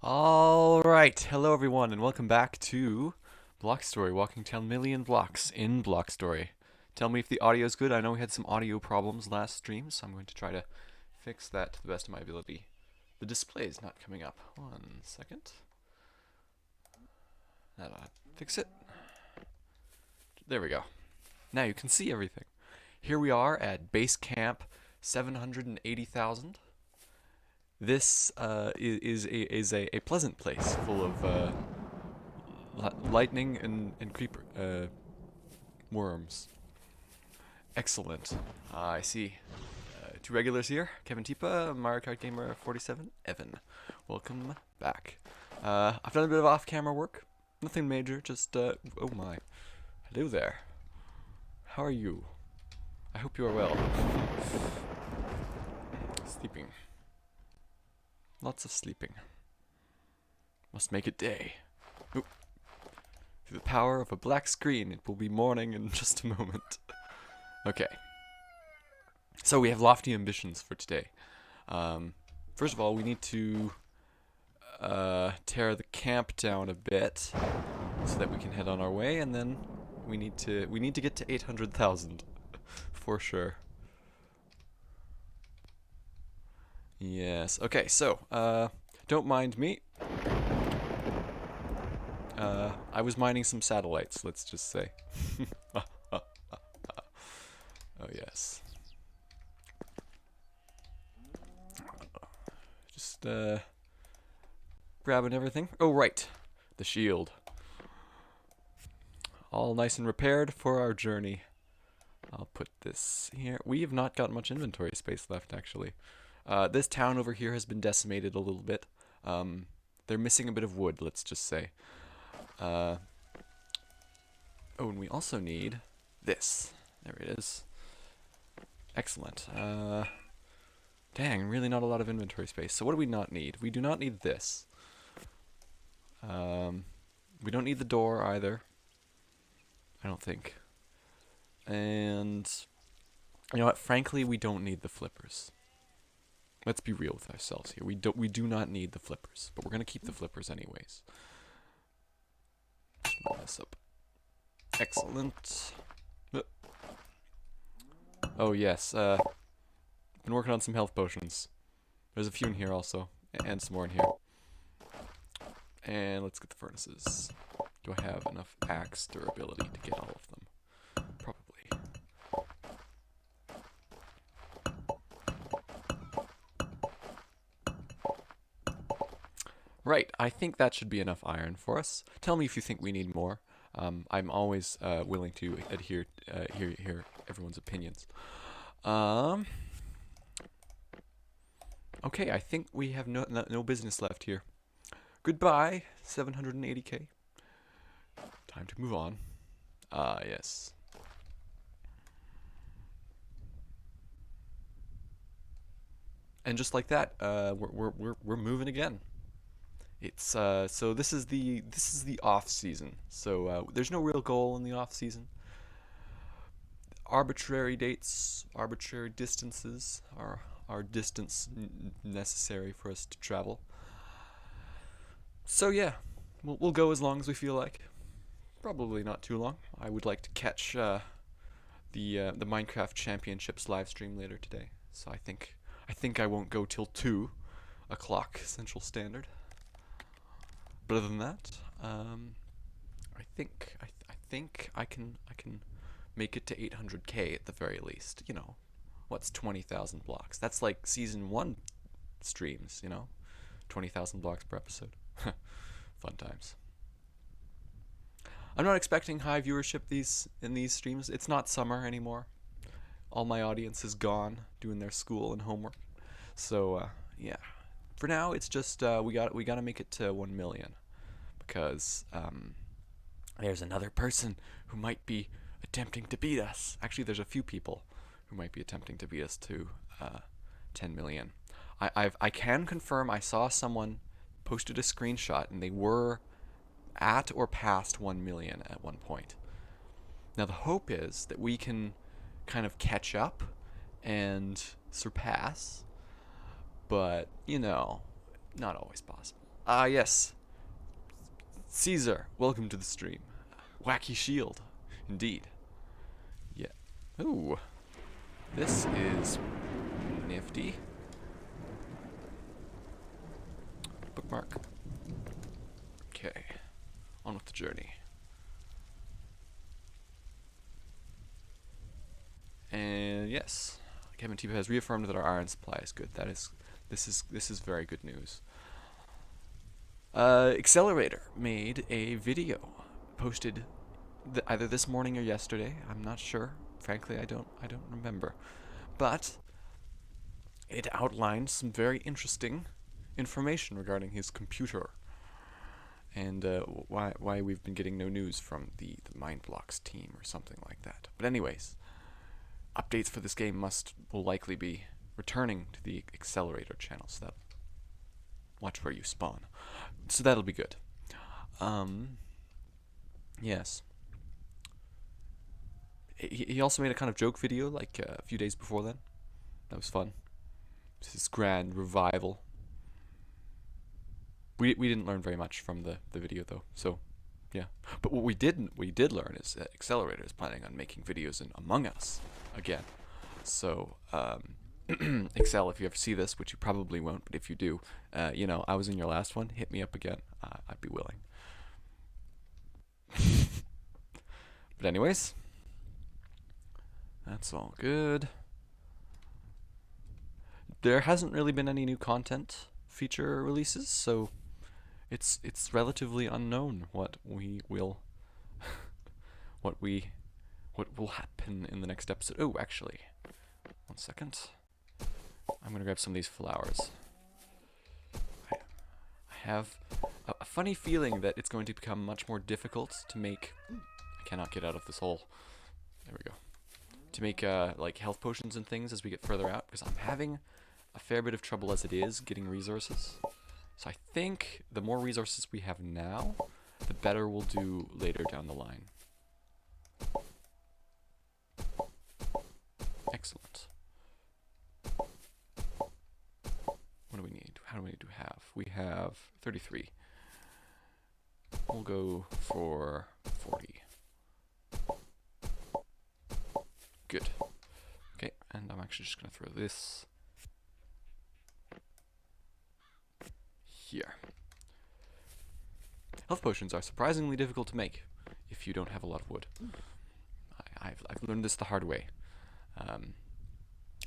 Alright, hello everyone, and welcome back to Block Story, walking 10 million blocks in Block Story. Tell me if the audio is good. I know we had some audio problems last stream, so I'm going to try to fix that to the best of my ability. The display is not coming up. 1 second. That'll fix it. There we go. Now you can see everything. Here we are at base camp 780,000. This is a pleasant place full of lightning and creeper worms. Excellent. I see two regulars here. Kevin Tipa, Mario Kart Gamer 47, Evan. Welcome back. I've done a bit of off-camera work. Nothing major, just oh my. Hello there. How are you? I hope you are well. Sleeping. Lots of sleeping. Must make it day. Oop. Through the power of a black screen, it will be morning in just a moment. Okay. So we have lofty ambitions for today. First of all, we need to tear the camp down a bit so that we can head on our way, and then we need to get to 800,000 for sure. Yes. Okay, so, don't mind me. I was mining some satellites, let's just say. Oh, yes. Just, grabbing everything. Oh, right. The shield. All nice and repaired for our journey. I'll put this here. We have not got much inventory space left, actually. This town over here has been decimated a little bit. They're missing a bit of wood, let's just say. Oh, and we also need this. There it is. Excellent. Dang, really not a lot of inventory space. So what do we not need? We do not need this. We don't need the door either. I don't think. And you know what? Frankly, we don't need the flippers. Let's be real with ourselves here. We do not need the flippers, but we're gonna keep the flippers anyways. Roll this up. Excellent. Oh yes, been working on some health potions. There's a few in here also, and some more in here. And let's get the furnaces. Do I have enough axe durability to get all of them? Probably. Right, I think that should be enough iron for us. Tell me if you think we need more. I'm always willing to hear everyone's opinions. Okay, I think we have no business left here. Goodbye, 780k. Time to move on. Yes. And just like that, we're moving again. It's so this is the off season. So there's no real goal in the off season. Arbitrary dates, arbitrary distances are distance necessary for us to travel. So yeah, we'll go as long as we feel like. Probably not too long. I would like to catch the Minecraft Championships live stream later today. So I think I won't go till 2 o'clock Central Standard. But other than that, I think I can make it to 800k at the very least. You know, what's 20,000 blocks? That's like season 1 streams. You know, 20,000 blocks per episode. Fun times. I'm not expecting high viewership in these streams. It's not summer anymore. All my audience is gone doing their school and homework. So yeah. For now, it's just we gotta make it to 1 million, because there's another person who might be attempting to beat us. Actually, there's a few people who might be attempting to beat us to 10 million. I can confirm I saw someone posted a screenshot and they were at or past 1 million at one point. Now the hope is that we can kind of catch up and surpass, but you know, not always possible. Ah, yes. Caesar, welcome to the stream. Wacky shield. Indeed. Yeah. Ooh. This is nifty. Bookmark. Okay. On with the journey. And yes, Kevin T has reaffirmed that our iron supply is good. This is very good news. Accelerator made a video, posted either this morning or yesterday. I'm not sure. Frankly, I don't remember. But it outlined some very interesting information regarding his computer and why we've been getting no news from the Mindblocks team or something like that. But anyways, updates for this game will likely be returning to the Accelerator channel, so that watch where you spawn. So that'll be good. Yes. He also made a kind of joke video like a few days before then. That was fun. His grand revival. We didn't learn very much from the video though, so yeah. But what we did learn is that Accelerator is planning on making videos in Among Us again. So Excel, if you ever see this, which you probably won't, but if you do, you know, I was in your last one, hit me up again. I'd be willing. But anyways, that's all good. There hasn't really been any new content feature releases, so it's relatively unknown what will happen in the next episode. Oh, actually, 1 second. I'm gonna grab some of these flowers. I have a funny feeling that it's going to become much more difficult to make. I cannot get out of this hole. There we go. To make like health potions and things as we get further out, because I'm having a fair bit of trouble as it is getting resources. So I think the more resources we have now, the better we'll do later down the line. Excellent. What do we need? How many do we have? We have 33. We'll go for 40. Good. Okay, and I'm actually just going to throw this here. Health potions are surprisingly difficult to make if you don't have a lot of wood. I've learned this the hard way,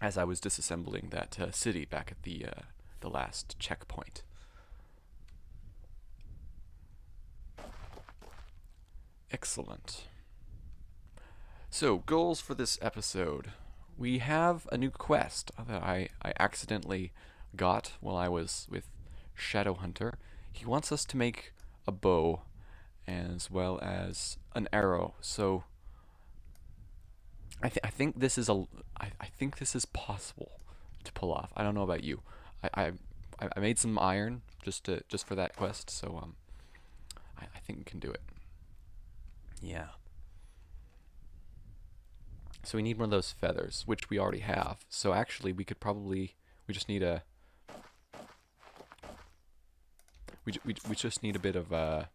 as I was disassembling that city back at the last checkpoint. Excellent. So, goals for this episode. We have a new quest that I accidentally got while I was with Shadowhunter. He wants us to make a bow as well as an arrow. So I think this is I think this is possible to pull off. I don't know about you. I made some iron just for that quest, so I think we can do it. Yeah. So we need one of those feathers, which we already have. So actually, we just need a we just need a bit of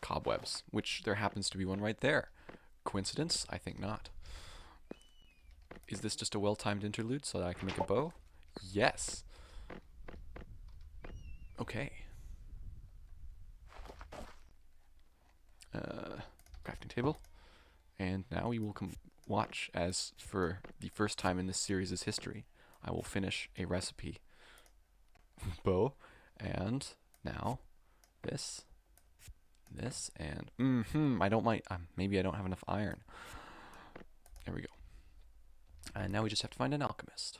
cobwebs, which there happens to be one right there. Coincidence? I think not. Is this just a well-timed interlude so that I can make a bow? Yes. Okay. Crafting table. And now we will watch as, for the first time in this series' history, I will finish a recipe bow. And now this, and I don't mind. Maybe I don't have enough iron. There we go. And now we just have to find an alchemist.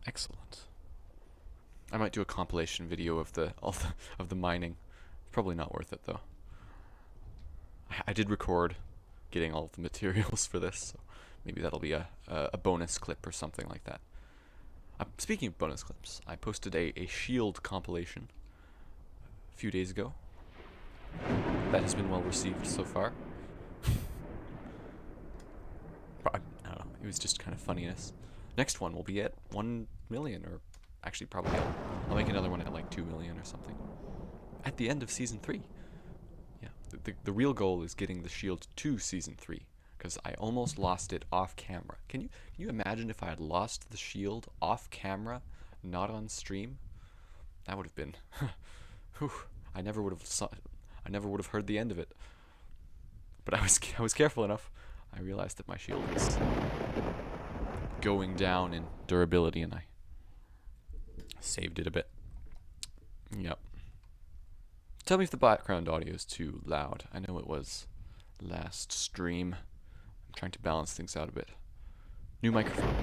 Excellent. I might do a compilation video of the mining. Probably not worth it though. I did record getting all of the materials for this, so maybe that'll be a bonus clip or something like that. Speaking of bonus clips, I posted a shield compilation a few days ago. That has been well received so far. It was just kind of funniness. Next one will be at 1 million, or actually probably I'll make another one at like 2 million or something. At the end of season 3. Yeah, the real goal is getting the shield to season 3, because I almost lost it off camera. Can you imagine if I had lost the shield off camera, not on stream? That would have been whew, I never would have heard the end of it. But I was careful enough. I realized that my shield was going down in durability, and I saved it a bit. Yep. Tell me if the background audio is too loud. I know it was last stream. I'm trying to balance things out a bit. New microphone.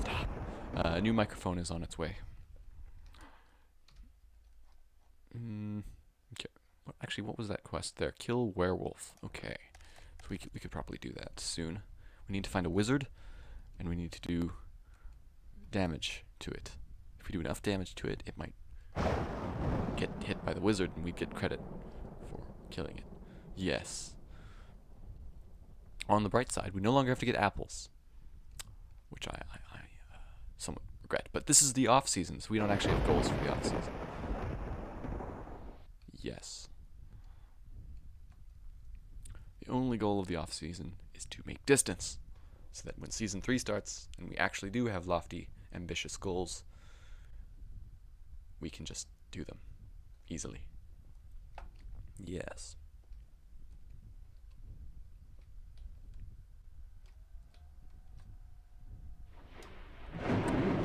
Stop. New microphone is on its way. Okay. Actually, what was that quest there? Kill werewolf. Okay. So we could probably do that soon. We need to find a wizard, and we need to do damage to it. If we do enough damage to it, it might get hit by the wizard, and we'd get credit for killing it. Yes. On the bright side, we no longer have to get apples, which I somewhat regret. But this is the off season, so we don't actually have goals for the off season. Yes. The only goal of the off season is to make distance, so that when season 3 starts and we actually do have lofty, ambitious goals, we can just do them easily. Yes.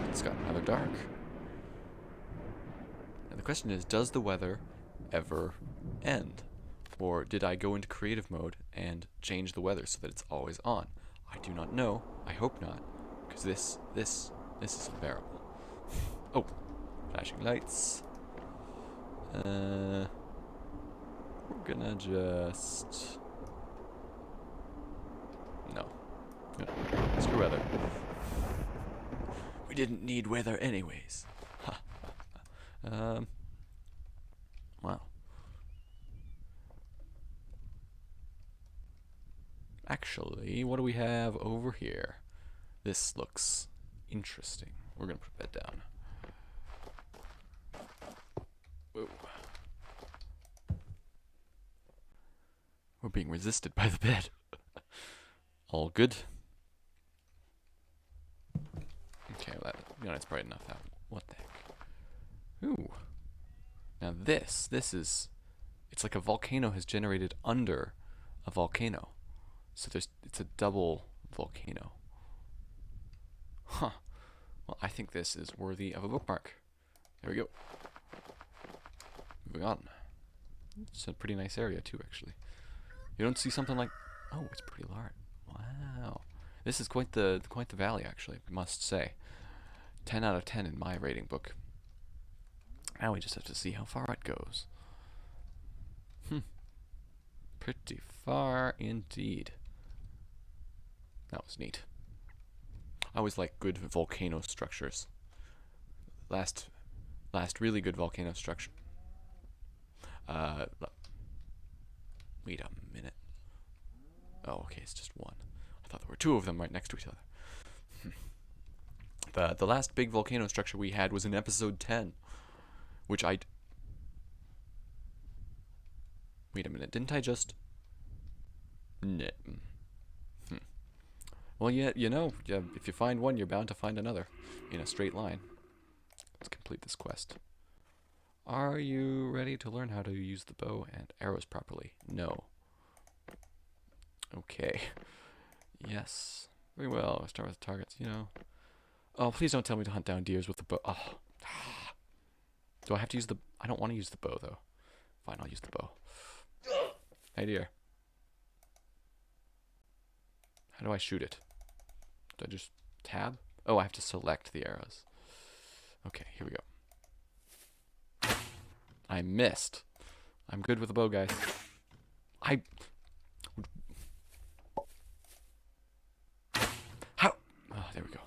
It's gotten rather dark. And the question is, does the weather ever end? Or did I go into creative mode and change the weather so that it's always on? I do not know. I hope not, because this is unbearable. Oh, flashing lights. We're gonna just no. Screw weather. We didn't need weather anyways. Wow. Actually, what do we have over here? This looks interesting. We're gonna put that down. Whoa. We're being resisted by the bed. All good. Okay, well, it's bright enough. What the heck? Ooh. Now this is, it's like a volcano has generated under a volcano. So it's a double volcano. Huh. Well, I think this is worthy of a bookmark. There we go. Moving on. It's a pretty nice area too, actually. You don't see something like, oh, it's pretty large. Wow. This is quite the valley, actually, I must say. 10 out of 10 in my rating book. Now we just have to see how far it goes. Pretty far indeed. That was neat. I always like good volcano structures. Last really good volcano structure. Wait a minute. Oh, okay, it's just one. I thought there were two of them right next to each other. The last big volcano structure we had was in episode 10, which wait a minute, didn't I just? Well, yeah, if you find one, you're bound to find another in a straight line. Let's complete this quest. Are you ready to learn how to use the bow and arrows properly? No. Okay. Yes. Very well. I'll start with targets, Oh, please don't tell me to hunt down deers with the bow. Oh. Do I have to use the... I don't want to use the bow, though. Fine, I'll use the bow. Hey, deer. How do I shoot it? Do I just tab? Oh, I have to select the arrows. Okay, here we go. I missed. I'm good with the bow, guys. How? Oh, there we go.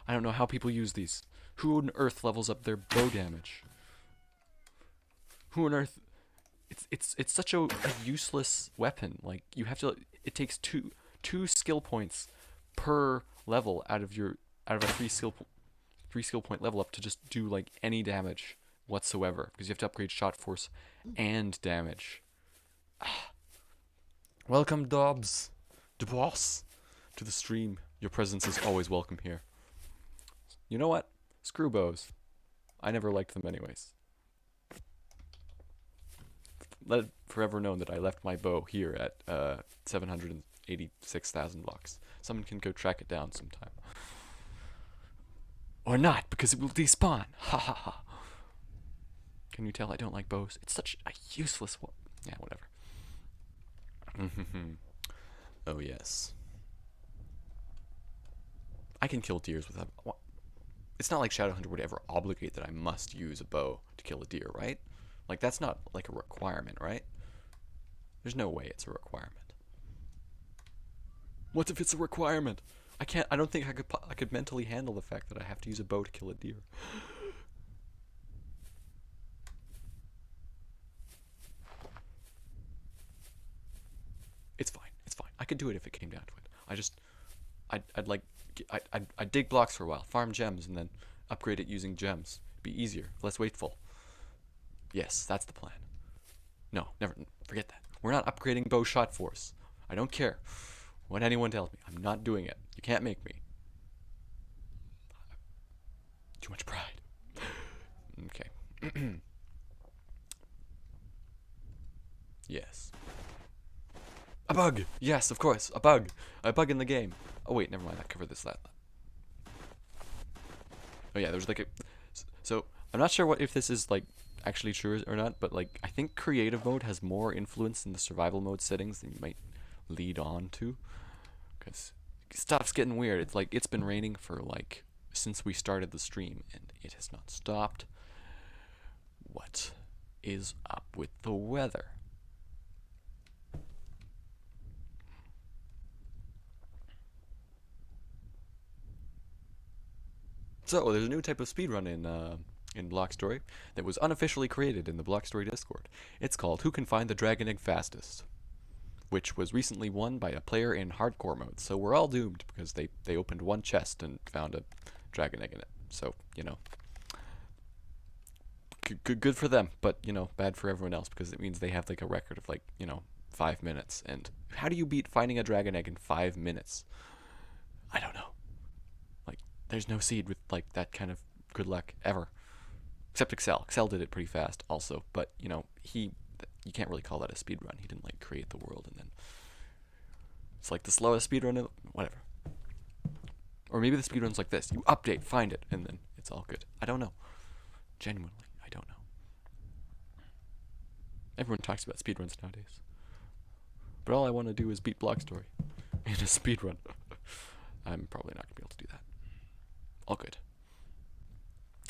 I don't know how people use these. Who on earth levels up their bow damage? Who on earth It's such a useless weapon. Like you have to. It takes two skill points per level out of a three skill point level up to just do like any damage whatsoever, because you have to upgrade shot force and damage. Welcome, Dobbs, DeBoss, to the stream. Your presence is always welcome here. You know what? Screw bows. I never liked them anyways. Let it forever known that I left my bow here at 786,000 blocks. Someone can go track it down sometime. Or not, because it will despawn. Ha ha ha. Can you tell I don't like bows? It's such a useless one. Yeah, whatever. Oh, yes. I can kill deers without... It's not like Shadowhunter would ever obligate that I must use a bow to kill a deer, right? Like, that's not like a requirement, right? There's no way it's a requirement. What if it's a requirement? I don't think I could mentally handle the fact that I have to use a bow to kill a deer. It's fine. It's fine. I could do it if it came down to it. I'd dig blocks for a while, farm gems, and then upgrade it using gems. It'd be easier, less wasteful. Yes, that's the plan. No, never. Forget that. We're not upgrading bow shot force. I don't care what anyone tells me. I'm not doing it. You can't make me. Too much pride. Okay. Yes. A bug! Yes, of course, a bug. A bug in the game. Oh wait, never mind, I covered this last. Oh yeah, there's like a... So, I'm not sure if this is like actually true or not, but like, I think creative mode has more influence in the survival mode settings than you might lead on to. Because stuff's getting weird. It's like, it's been raining for like, since we started the stream, and it has not stopped. What is up with the weather? So, there's a new type of speedrun in Block Story that was unofficially created in the Block Story Discord. It's called Who Can Find the Dragon Egg Fastest, which was recently won by a player in hardcore mode. So we're all doomed because they opened one chest and found a dragon egg in it. So, you know, good for them, but, you know, bad for everyone else because it means they have like a record of like, you know, 5 minutes. And how do you beat finding a dragon egg in 5 minutes? I don't know. Like, there's no seed with like that kind of good luck ever. Except Excel. Excel did it pretty fast also, but, you know, you can't really call that a speed run. He didn't like create the world and then it's like the slowest speed run. Whatever. Or maybe the speed run's like this: you update, find it, and then it's all good. I don't know. Genuinely, I don't know. Everyone talks about speed runs nowadays, but all I want to do is beat Block Story in a speed run. I'm probably not gonna be able to do that. All good.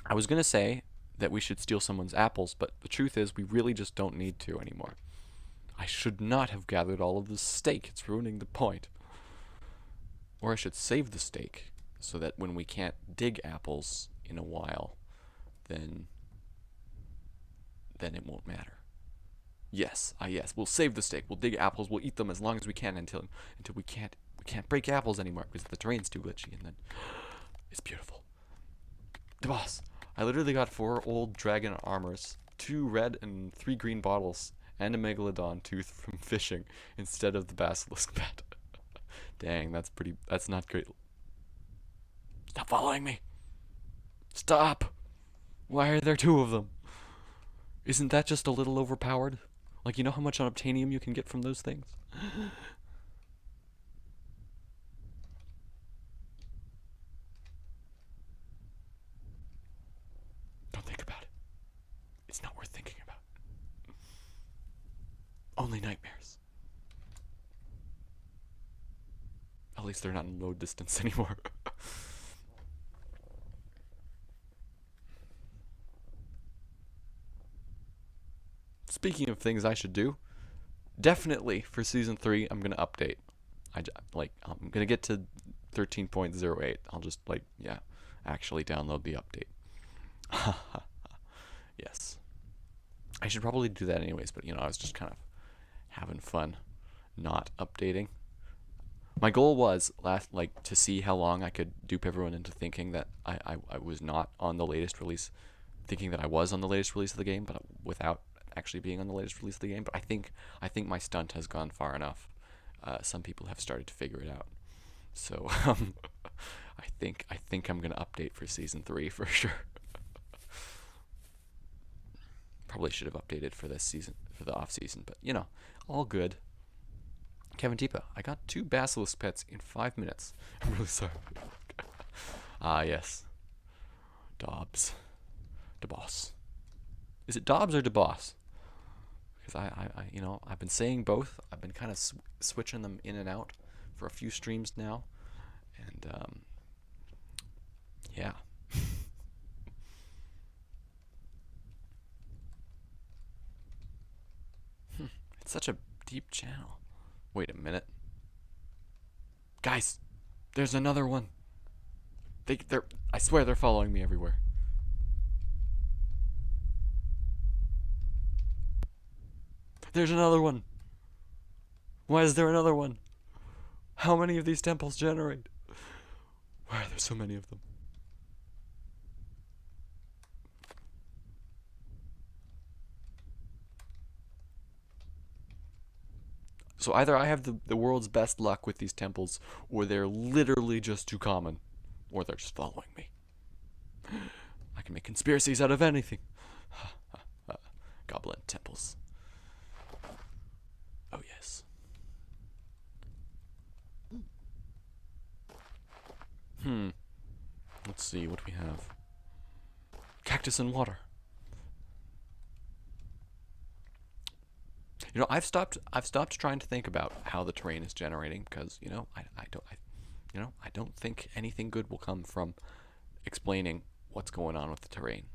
I was gonna say that we should steal someone's apples, but the truth is we really just don't need to anymore. I should not have gathered all of this steak. It's ruining the point. Or I should save the steak so that when we can't dig apples in a while, then it won't matter. Yes, yes, we'll save the steak. We'll dig apples. We'll eat them as long as we can until we can't break apples anymore because the terrain's too glitchy, and then it's beautiful. The boss. I literally got 4 old dragon armors, 2 red and 3 green bottles, and a megalodon tooth from fishing instead of the basilisk pet. Dang, that's not great. Stop following me. Stop. Why are there 2 of them? Isn't that just a little overpowered? Like, you know how much unobtainium you can get from those things? Don't think about it. It's not worth thinking about. Only nightmares. At least they're not in low distance anymore. Speaking of things I should do, definitely for season 3 I'm gonna update. I'm gonna get to 13.08. I'll just actually download the update. Yes. I should probably do that anyways, but I was just kind of having fun not updating. My goal was to see how long I could dupe everyone into thinking that I was not on the latest release, thinking that I was on the latest release of the game, but without actually being on the latest release of the game. But I think my stunt has gone far enough. Some people have started to figure it out. So I think I'm gonna update for season 3 for sure. Probably should have updated for this season, for the off season, but all good. Kevin Tipa, I got 2 basilisk pets in 5 minutes. I'm really sorry. Yes. Dobbs. DeBoss. Is it Dobbs or DeBoss? Because I've been saying both. I've been kind of switching them in and out for a few streams now. And, yeah. It's such a deep channel. Wait a minute. Guys, there's another one. I swear they're following me everywhere. There's another one. Why is there another one? How many of these temples generate? Why are there so many of them? So either I have the world's best luck with these temples, or they're literally just too common, or they're just following me. I can make conspiracies out of anything. Goblin temples. Oh yes. Let's see what we have. Cactus and water. I've stopped trying to think about how the terrain is generating because I don't think anything good will come from explaining what's going on with the terrain.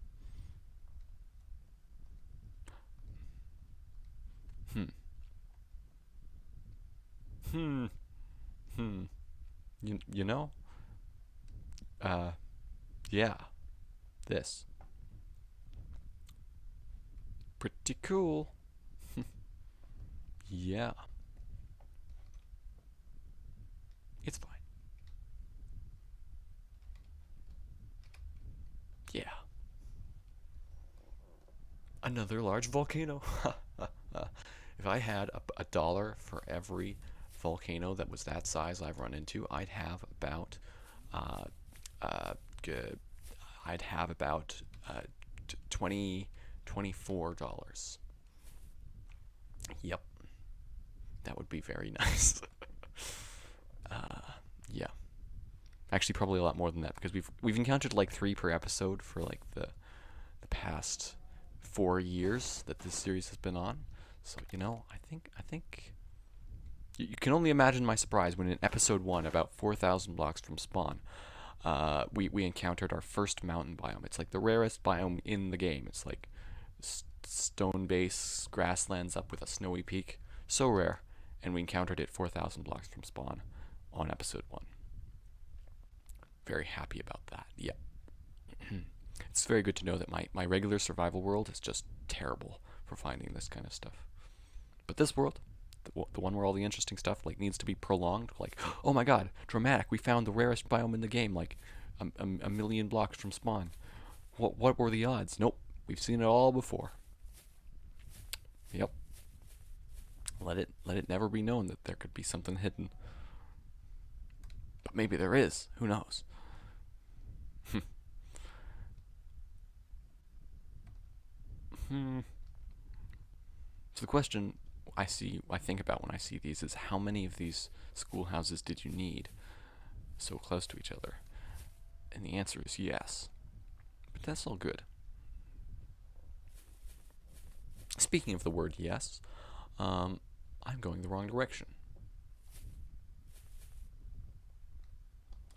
Yeah, this. Pretty cool. Yeah. It's fine. Yeah. Another large volcano. If I had a dollar for every volcano that was that size I've run into, I'd have about $24. Yep. That would be very nice. Yeah. Actually, probably a lot more than that because we've encountered like 3 per episode for like the past 4 years that this series has been on. So I think you can only imagine my surprise when in episode 1, about 4,000 blocks from spawn, we encountered our first mountain biome. It's like the rarest biome in the game. It's like stone base grasslands up with a snowy peak. So rare, and we encountered it 4,000 blocks from spawn on episode 1. Very happy about that. Yeah. It's very good to know that my regular survival world is just terrible for finding this kind of stuff. But this world, the one where all the interesting stuff like needs to be prolonged, like, oh my god, dramatic, we found the rarest biome in the game, like a million blocks from spawn. What were the odds? Nope, we've seen it all before. Yep. Let it never be known that there could be something hidden. But maybe there is. Who knows? So the question I think about when I see these is how many of these schoolhouses did you need so close to each other? And the answer is yes. But that's all good. Speaking of the word yes, I'm going the wrong direction.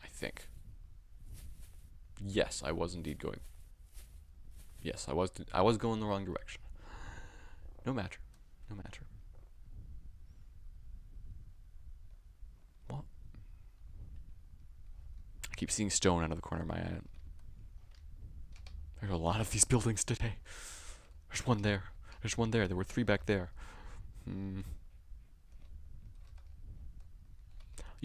I think. Yes, I was indeed going. Yes, I was going the wrong direction. No matter. What? I keep seeing stone out of the corner of my eye. There's a lot of these buildings today. There's one there. There's one there. There were 3 back there. You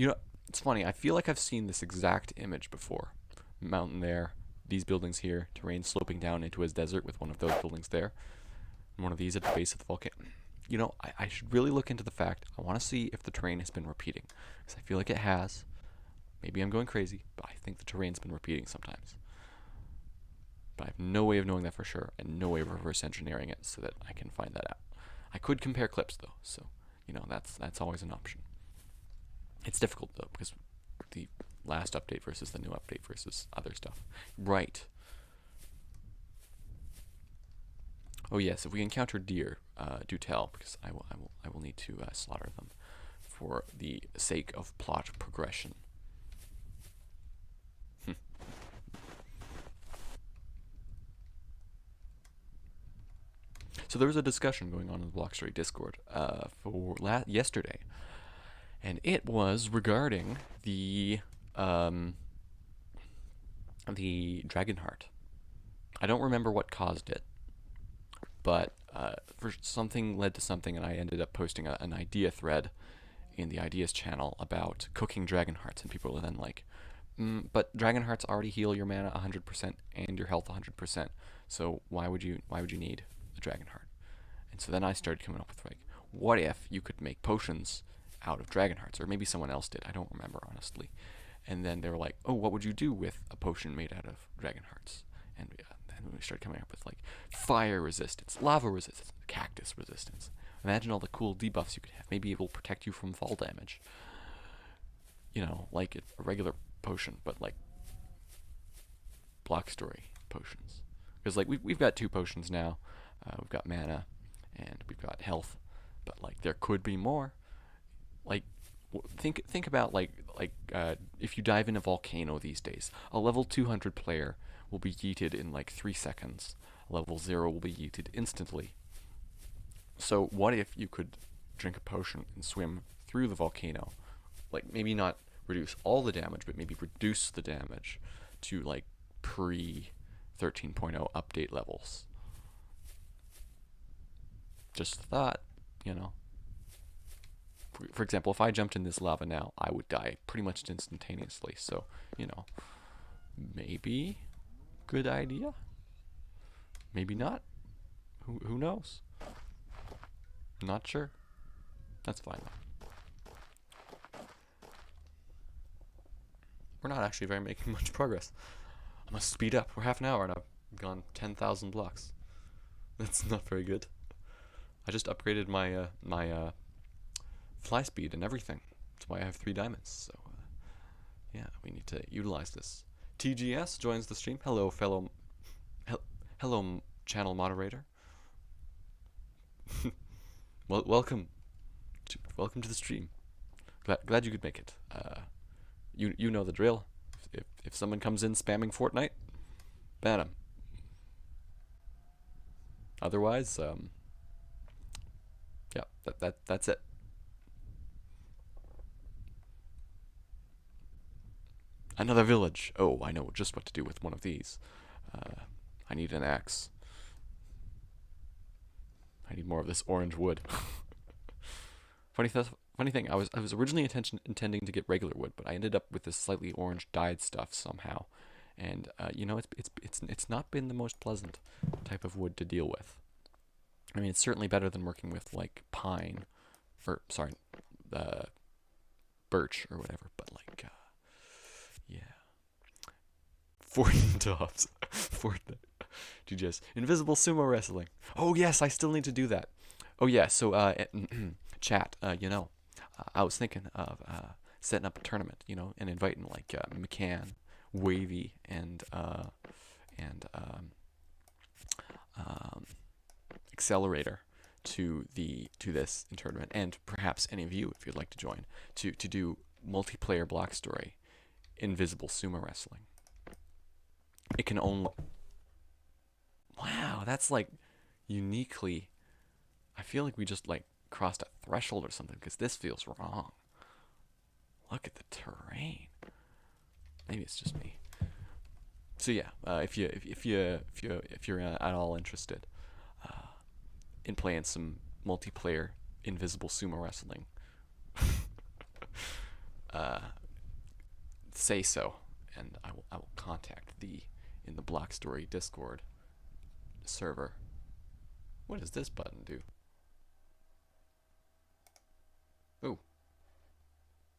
know, it's funny. I feel like I've seen this exact image before. Mountain there, these buildings here, terrain sloping down into a desert with one of those buildings there, and one of these at the base of the volcano. You know, I should really look into the fact. I want to see if the terrain has been repeating, because I feel like it has. Maybe I'm going crazy, but I think the terrain's been repeating sometimes. But I have no way of knowing that for sure, and no way of reverse engineering it so that I can find that out. I could compare clips though, so you know that's always an option. It's difficult though because the last update versus the new update versus other stuff. Right. Oh yes, if we encounter deer, do tell, because I will need to slaughter them for the sake of plot progression. So there was a discussion going on in the Block Story Discord for yesterday, and it was regarding the Dragonheart. I don't remember what caused it, but for something led to something, and I ended up posting an idea thread in the ideas channel about cooking Dragonhearts, and people were then like, but Dragonhearts already heal your mana 100% and your health 100%, so why would you need a Dragonheart? And so then I started coming up with like, what if you could make potions out of Dragonhearts? Or maybe someone else did, I don't remember honestly. And then they were like, oh, what would you do with a potion made out of Dragonhearts? And then we started coming up with like fire resistance, lava resistance, cactus resistance. Imagine all the cool debuffs you could have. Maybe it will protect you from fall damage. You know, like a regular potion, but like Block Story potions. Because like we've got 2 potions now. We've got mana and we've got health, but like there could be more. Like think about like if you dive in a volcano these days, a level 200 player will be yeeted in like 3 seconds. Level 0 will be yeeted instantly. So what if you could drink a potion and swim through the volcano? Like maybe not reduce all the damage, but maybe reduce the damage to like pre 13.0 update levels. Just a thought, you know. For example, if I jumped in this lava now, I would die pretty much instantaneously. So, you know, maybe good idea. Maybe not. Who knows? Not sure. That's fine though. We're not actually making much progress. I must speed up. We're half an hour and I've gone 10,000 blocks. That's not very good. I just upgraded my fly speed and everything. That's why I have 3 diamonds. So yeah, we need to utilize this. TGS joins the stream. Hello, hello, channel moderator. Well, welcome to the stream. Glad you could make it. You know the drill. If someone comes in spamming Fortnite, ban him. Otherwise, yeah, that's it. Another village. Oh, I know just what to do with one of these. I need an axe. I need more of this orange wood. Funny thing, I was originally intending to get regular wood, but I ended up with this slightly orange dyed stuff somehow, and you know, it's not been the most pleasant type of wood to deal with. I mean, it's certainly better than working with like pine, or sorry, birch or whatever. But like, yeah, Fortnite tops, Fortnite. GGS. Invisible sumo wrestling. Oh yes, I still need to do that. Oh yeah, so chat. You know, I was thinking of setting up a tournament. You know, and inviting like McCann, Wavy, and Accelerator to this tournament, and perhaps any of you, if you'd like to join, to do multiplayer Block Story, Invisible sumo wrestling. It can only. Wow, that's like uniquely. I feel like we just like crossed a threshold or something, because this feels wrong. Look at the terrain. Maybe it's just me. So yeah, if you're at all interested, in playing some multiplayer invisible sumo wrestling, say so, and I will contact thee in the Block Story Discord server. What does this button do? Oh,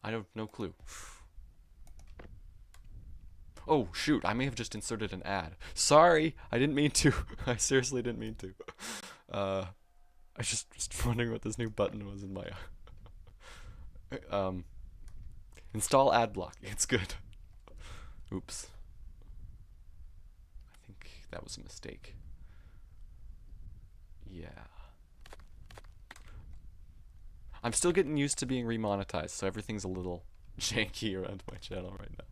I don't no clue. Oh shoot, I may have just inserted an ad. Sorry, I didn't mean to. I seriously didn't mean to. I was just wondering what this new button was in my install ad block. It's good. Oops. I think that was a mistake. Yeah. I'm still getting used to being remonetized, so everything's a little janky around my channel right now.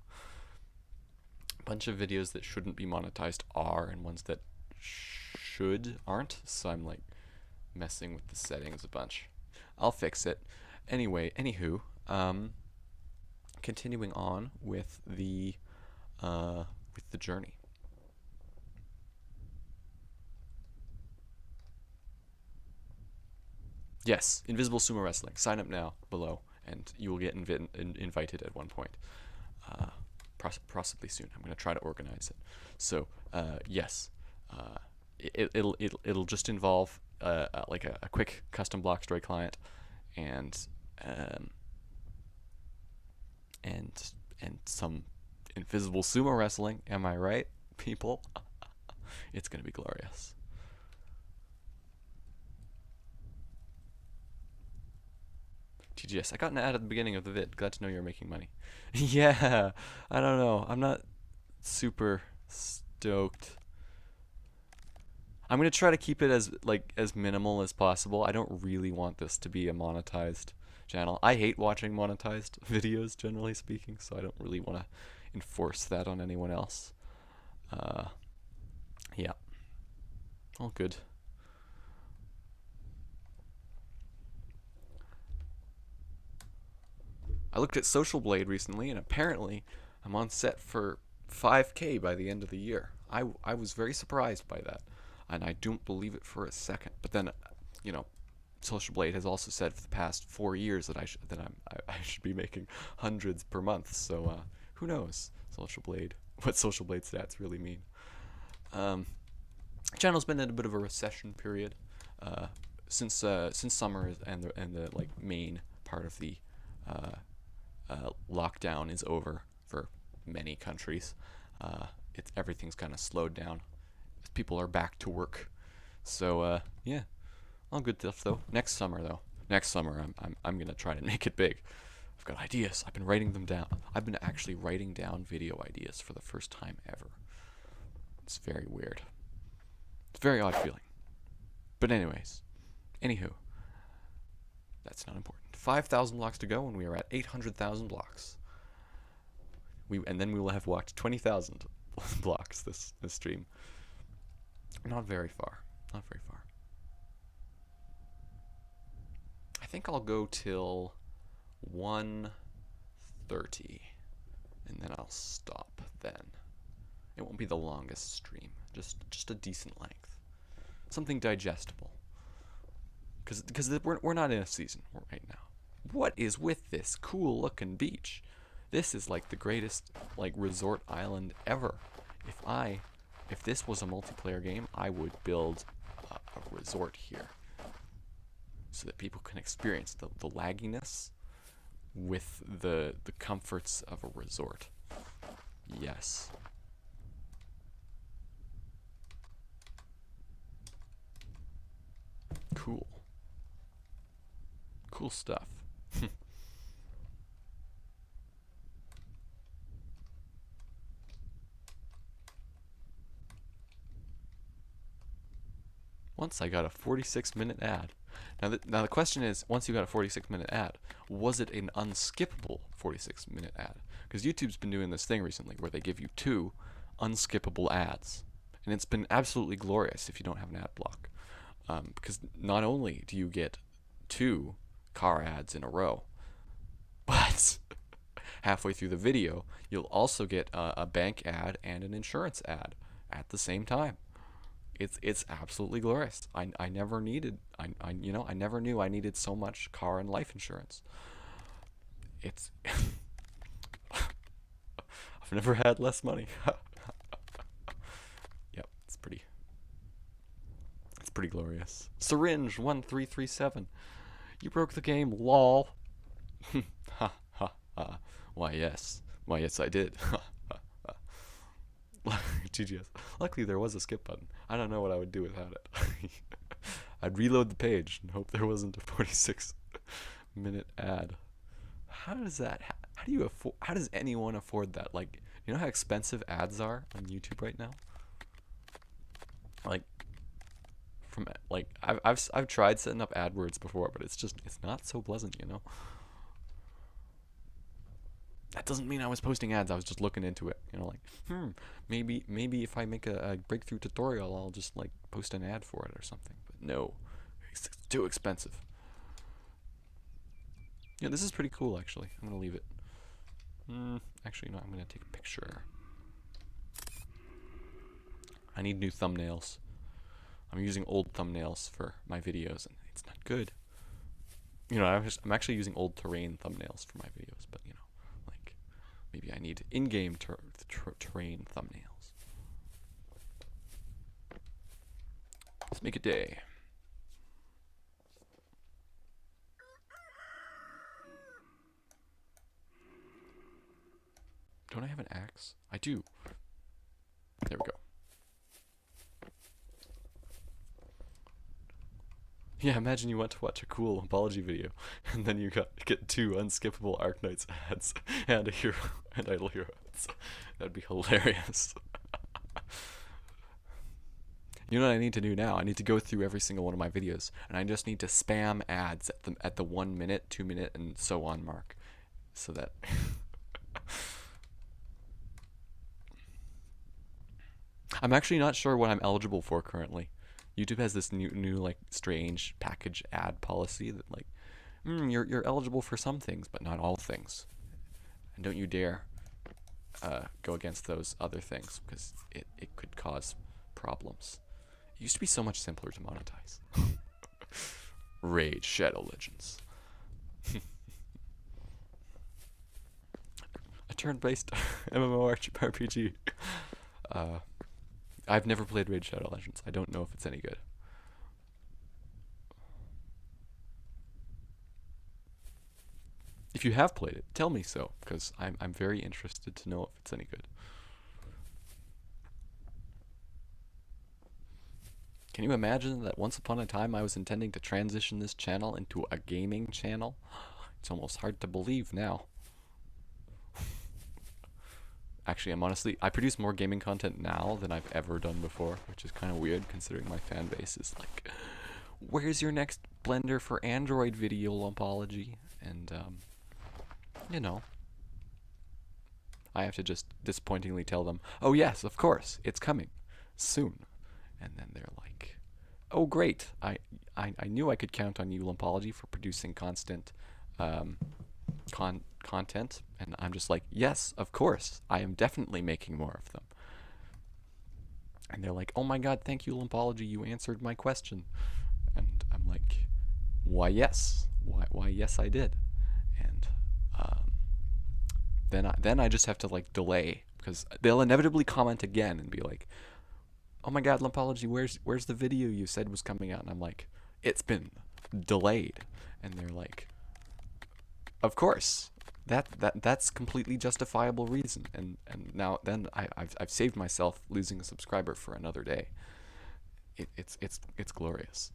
Bunch of videos that shouldn't be monetized are, and ones that should aren't, so I'm like messing with the settings a bunch. I'll fix it. Anyway, anywho, continuing on with the journey. Yes, Invisible Sumo Wrestling. Sign up now below, and you will get invited at one point. Possibly soon. I'm going to try to organize it. So, yes, it'll just involve like a quick custom block story client, and some invisible sumo wrestling. Am I right, people? It's going to be glorious. TGS, I got an ad at the beginning of the vid. Glad to know you're making money. Yeah, I don't know. I'm not super stoked. I'm gonna try to keep it as minimal as possible. I don't really want this to be a monetized channel. I hate watching monetized videos, generally speaking, so I don't really want to enforce that on anyone else. Yeah, all good. I looked at Social Blade recently, and apparently I'm on set for 5K by the end of the year. I was very surprised by that, and I don't believe it for a second. But then, you know, Social Blade has also said for the past 4 years that I should be making hundreds per month. So who knows? Social Blade, what Social Blade stats really mean. Channel's been in a bit of a recession period since summer and the like main part of the lockdown is over for many countries. Everything's kind of slowed down. People are back to work. So yeah, all good stuff though. Next summer I'm gonna try to make it big. I've got ideas. I've been writing them down. I've been actually writing down video ideas for the first time ever. It's very weird. It's a very odd feeling. But anyways, anywho, that's not important. 5,000 blocks to go, and we are at 800,000 blocks. And then we will have walked 20,000 blocks this stream. Not very far. Not very far. I think I'll go till 1:30, and then I'll stop then. It won't be the longest stream. Just a decent length. Something digestible. Because we're not in a season right now. What is with this cool looking beach? This is like the greatest like resort island ever. If this was a multiplayer game, I would build a resort here so that people can experience the lagginess with the comforts of a resort. Yes. Cool. Cool stuff. Once I got a 46-minute ad. Now the question is, once you got a 46-minute ad, was it an unskippable 46-minute ad? Because YouTube's been doing this thing recently where they give you 2 unskippable ads. And it's been absolutely glorious if you don't have an ad block. Because not only do you get 2 car ads in a row, but halfway through the video, you'll also get a bank ad and an insurance ad at the same time. It's absolutely glorious. I never needed I never knew I needed so much car and life insurance. It's I've never had less money. Yep, it's pretty glorious. Syringe 1337. You broke the game, lol. Ha ha ha. Why yes. Why yes I did. GGS. Luckily there was a skip button. I don't know what I would do without it. I'd reload the page and hope there wasn't a 46-minute ad. How does that how do you afford how does anyone afford that? Like, you know how expensive ads are on YouTube right now? Like from like I've tried setting up AdWords before, but it's not so pleasant, you know. That doesn't mean I was posting ads. I was just looking into it, you know, like maybe if I make a breakthrough tutorial, I'll just like post an ad for it or something. But no, it's too expensive. Yeah, this is pretty cool actually. I'm gonna leave it. Actually, no, I'm gonna take a picture. I need new thumbnails. I'm using old thumbnails for my videos, and it's not good. You know, I'm actually using old terrain thumbnails for my videos, but you know, like maybe I need in-game terrain thumbnails. Let's make a day. Don't I have an axe? I do. There we go. Yeah, imagine you went to watch a cool Lumpology video, and then you get 2 unskippable Arknights ads and a hero and idle hero ads. That'd be hilarious. You know what I need to do now? I need to go through every single one of my videos, and I just need to spam ads at the 1 minute, 2 minute, and so on mark, so that. I'm actually not sure what I'm eligible for currently. YouTube has this new like strange package ad policy that like, you're eligible for some things, but not all things, and don't you dare go against those other things, because it could cause problems. It used to be so much simpler to monetize. Raid Shadow Legends. A turn-based MMORPG. I've never played Raid Shadow Legends. I don't know if it's any good. If you have played it, tell me so, because I'm very interested to know if it's any good. Can you imagine that once upon a time I was intending to transition this channel into a gaming channel? It's almost hard to believe now. Actually, I produce more gaming content now than I've ever done before, which is kind of weird considering my fan base is like, where's your next Blender for Android video, Lumpology? And, you know, I have to just disappointingly tell them, oh yes, of course, it's coming soon. And then they're like, oh great, I knew I could count on you, Lumpology, for producing constant content. And I'm just like, yes, of course, I am definitely making more of them. And they're like, oh my god, thank you, Lumpology, you answered my question. And I'm like, why yes, why yes I did. And then I just have to like delay, because they'll inevitably comment again and be like, oh my god, Lumpology, where's the video you said was coming out? And I'm like, it's been delayed. And they're like, of course, that's completely justifiable reason. And now then I've saved myself losing a subscriber for another day. It's glorious.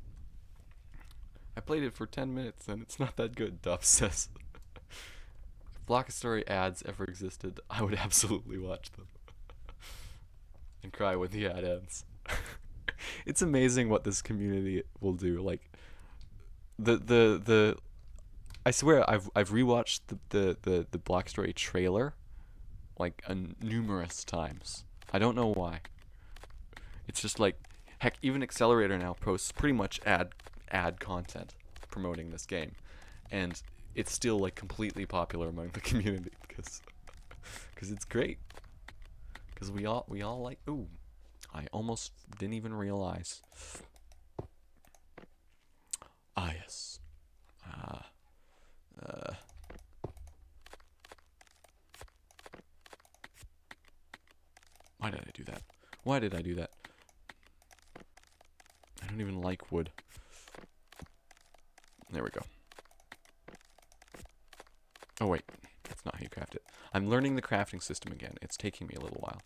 I played it for 10 minutes and it's not that good, Duff says. If Block Story ads ever existed, I would absolutely watch them. And cry when the ad ends. It's amazing what this community will do. Like the I swear I've rewatched the Block Story trailer like numerous times. I don't know why. It's just like, heck, even Accelerator now posts pretty much ad content promoting this game, and it's still like completely popular among the community because it's great. Because we all like, ooh, I almost didn't even realize. Ah, yes. Why did I do that? Why did I do that? I don't even like wood. There we go. Oh, wait. That's not how you craft it. I'm learning the crafting system again. It's taking me a little while.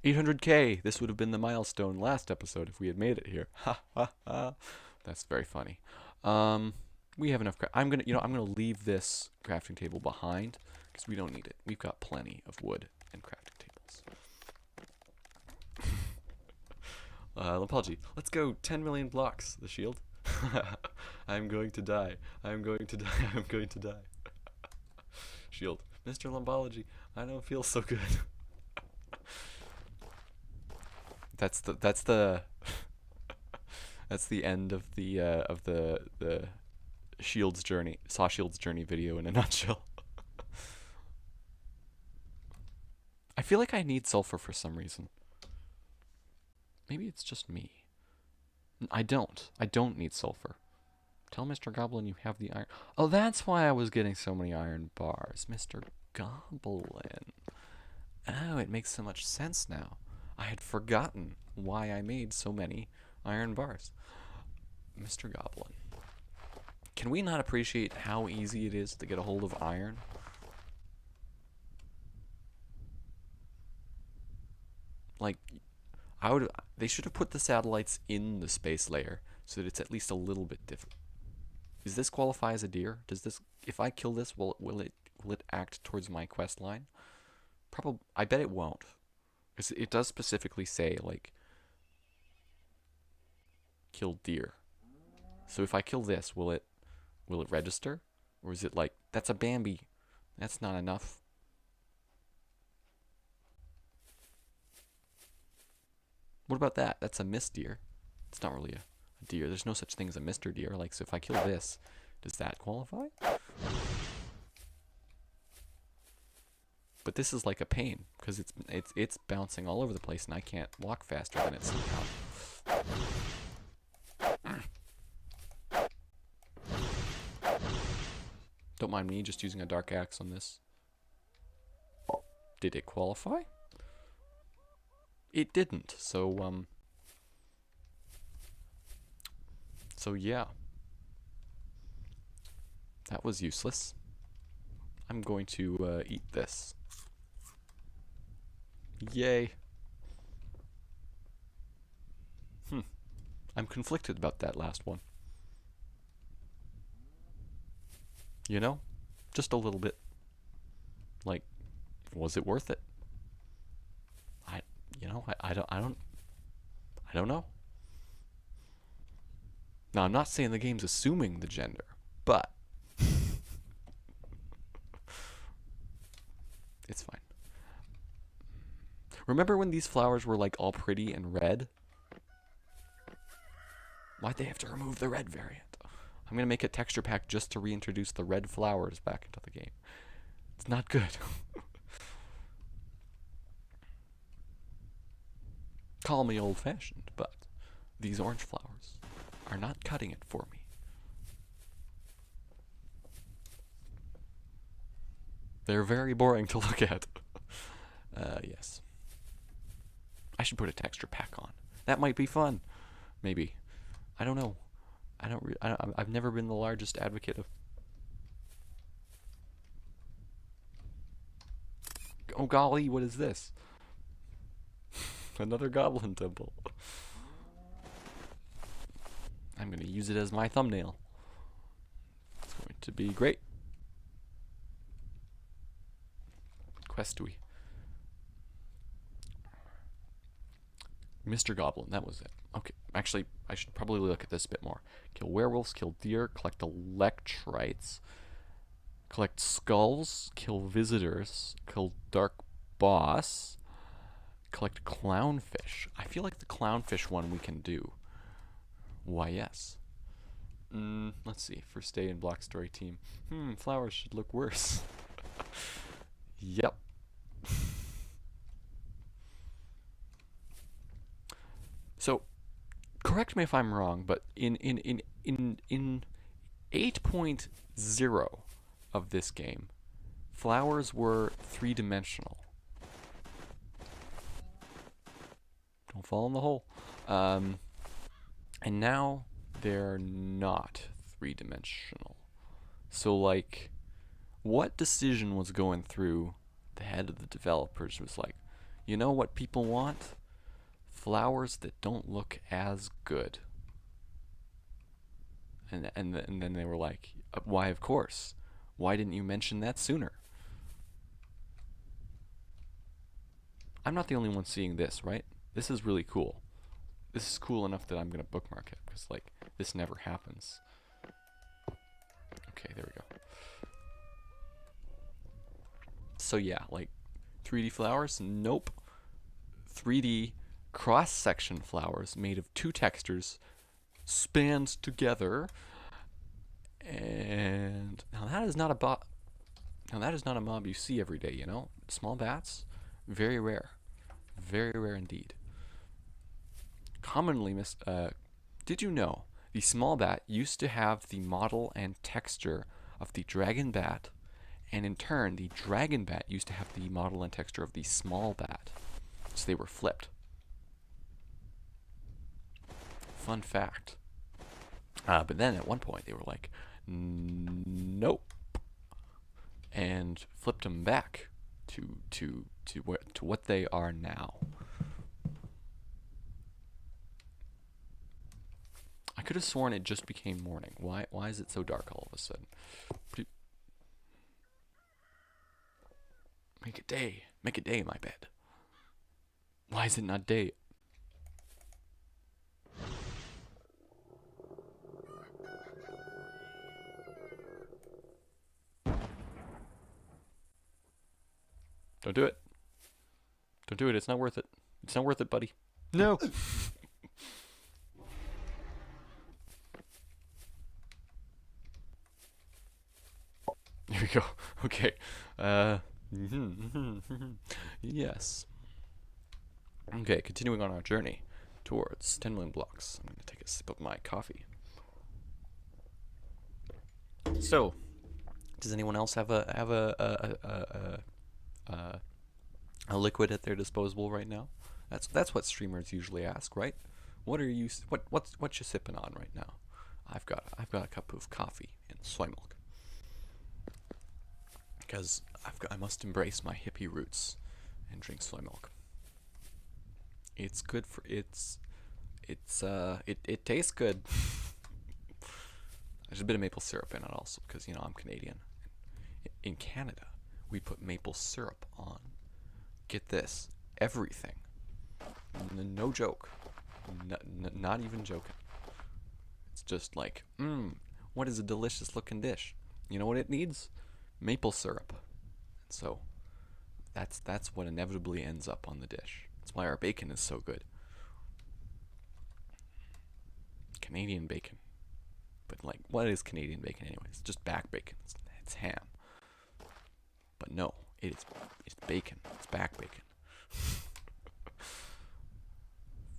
$800K. This would have been the milestone last episode if we had made it here. Ha ha ha. That's very funny. We have enough. I'm gonna leave this crafting table behind because we don't need it. We've got plenty of wood and crafting tables. Lumpology. Let's go 10 million blocks. The shield. I'm going to die. I'm going to die. I'm going to die. Shield. Mr. Lumpology. I don't feel so good. That's the end of the Shield's journey, Shield's journey video in a nutshell. I feel like I need sulfur for some reason. Maybe it's just me. I don't need sulfur. Tell Mr. Goblin you have the iron. Oh, that's why I was getting so many iron bars. Mr. Goblin. Oh, it makes so much sense now. I had forgotten why I made so many iron bars. Mr. Goblin. Can we not appreciate how easy it is to get a hold of iron? Like, they should have put the satellites in the space layer so that it's at least a little bit different. Does this qualify as a deer? Does this, if I kill this, will it act towards my quest line? Probably. I bet it won't. It does specifically say, like, kill deer. So if I kill this, will it register? Or is it like, that's a Bambi, that's not enough? What about that? That's a Miss Deer. It's not really a deer. There's no such thing as a Mr. Deer. Like, so if I kill this, does that qualify? But this is like a pain because it's bouncing all over the place and I can't walk faster than it somehow. Don't mind me just using a dark axe on this. Did it qualify? It didn't. So yeah. That was useless. I'm going to eat this. Yay. I'm conflicted about that last one. You know? Just a little bit. Like, was it worth it? I don't know. Now, I'm not saying the game's assuming the gender, but it's fine. Remember when these flowers were like all pretty and red? Why'd they have to remove the red variant? I'm gonna make a texture pack just to reintroduce the red flowers back into the game. It's not good. Call me old-fashioned, but these orange flowers are not cutting it for me. They're very boring to look at. Yes. I should put a texture pack on. That might be fun. Maybe. I don't know. I've never been the largest advocate of... Oh golly, what is this? Another goblin temple. I'm going to use it as my thumbnail. It's going to be great. Questui. Mr. Goblin, that was it. Okay, actually, I should probably look at this a bit more. Kill werewolves, kill deer, collect electrites, collect skulls, kill visitors, kill dark boss, collect clownfish. I feel like the clownfish one we can do. Why, yes. Let's see. First day in Block Story team. Flowers should look worse. Yep. So, correct me if I'm wrong, but in 8.0 of this game, flowers were three-dimensional. Don't fall in the hole. And now they're not three-dimensional. So, like, what decision was going through the head of the developers was like, you know what people want? Flowers that don't look as good. And then they were like, why, of course. Why didn't you mention that sooner? I'm not the only one seeing this, right? This is really cool. This is cool enough that I'm going to bookmark it, because, like, this never happens. Okay, there we go. So yeah, like, 3D flowers? Nope. 3D cross-section flowers made of two textures spanned together. And now that is not a mob you see every day, you know? Small bats, very rare. Very rare indeed. Commonly did you know the small bat used to have the model and texture of the dragon bat, and in turn the dragon bat used to have the model and texture of the small bat, so they were flipped. Fun fact. But then at one point they were like, nope, and flipped them back to what they are now. I could have sworn it just became morning. Why is it so dark all of a sudden? Make it day. Make it day, my bed. Why is it not day? Don't do it. Don't do it. It's not worth it. It's not worth it, buddy. No. Here we go. Okay. Yes. Okay, continuing on our journey towards 10 million blocks. I'm going to take a sip of my coffee. So, does anyone else have a liquid at their disposal right now? That's what streamers usually ask, right? What are you what you sipping on right now? I've got a cup of coffee and soy milk, because I must embrace my hippie roots and drink soy milk. It's good for it tastes good. There's a bit of maple syrup in it also, because, you know, I'm Canadian. In Canada, we put maple syrup on, get this, everything. No joke. Not even joking. It's just like, what is a delicious looking dish? You know what it needs? Maple syrup. So that's what inevitably ends up on the dish. That's why our bacon is so good. Canadian bacon. But, like, what is Canadian bacon anyways? It's just back bacon. It's ham. But no, it's bacon. It's back bacon.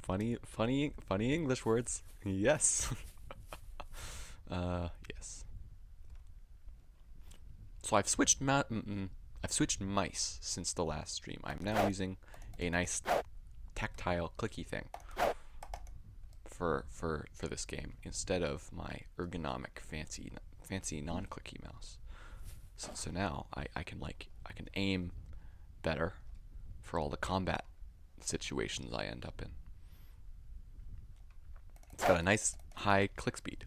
Funny English words. Yes. Yes. So I've switched mice since the last stream. I'm now using a nice tactile clicky thing for this game, instead of my ergonomic fancy non-clicky mouse. So now I can aim better for all the combat situations I end up in. It's got a nice high click speed.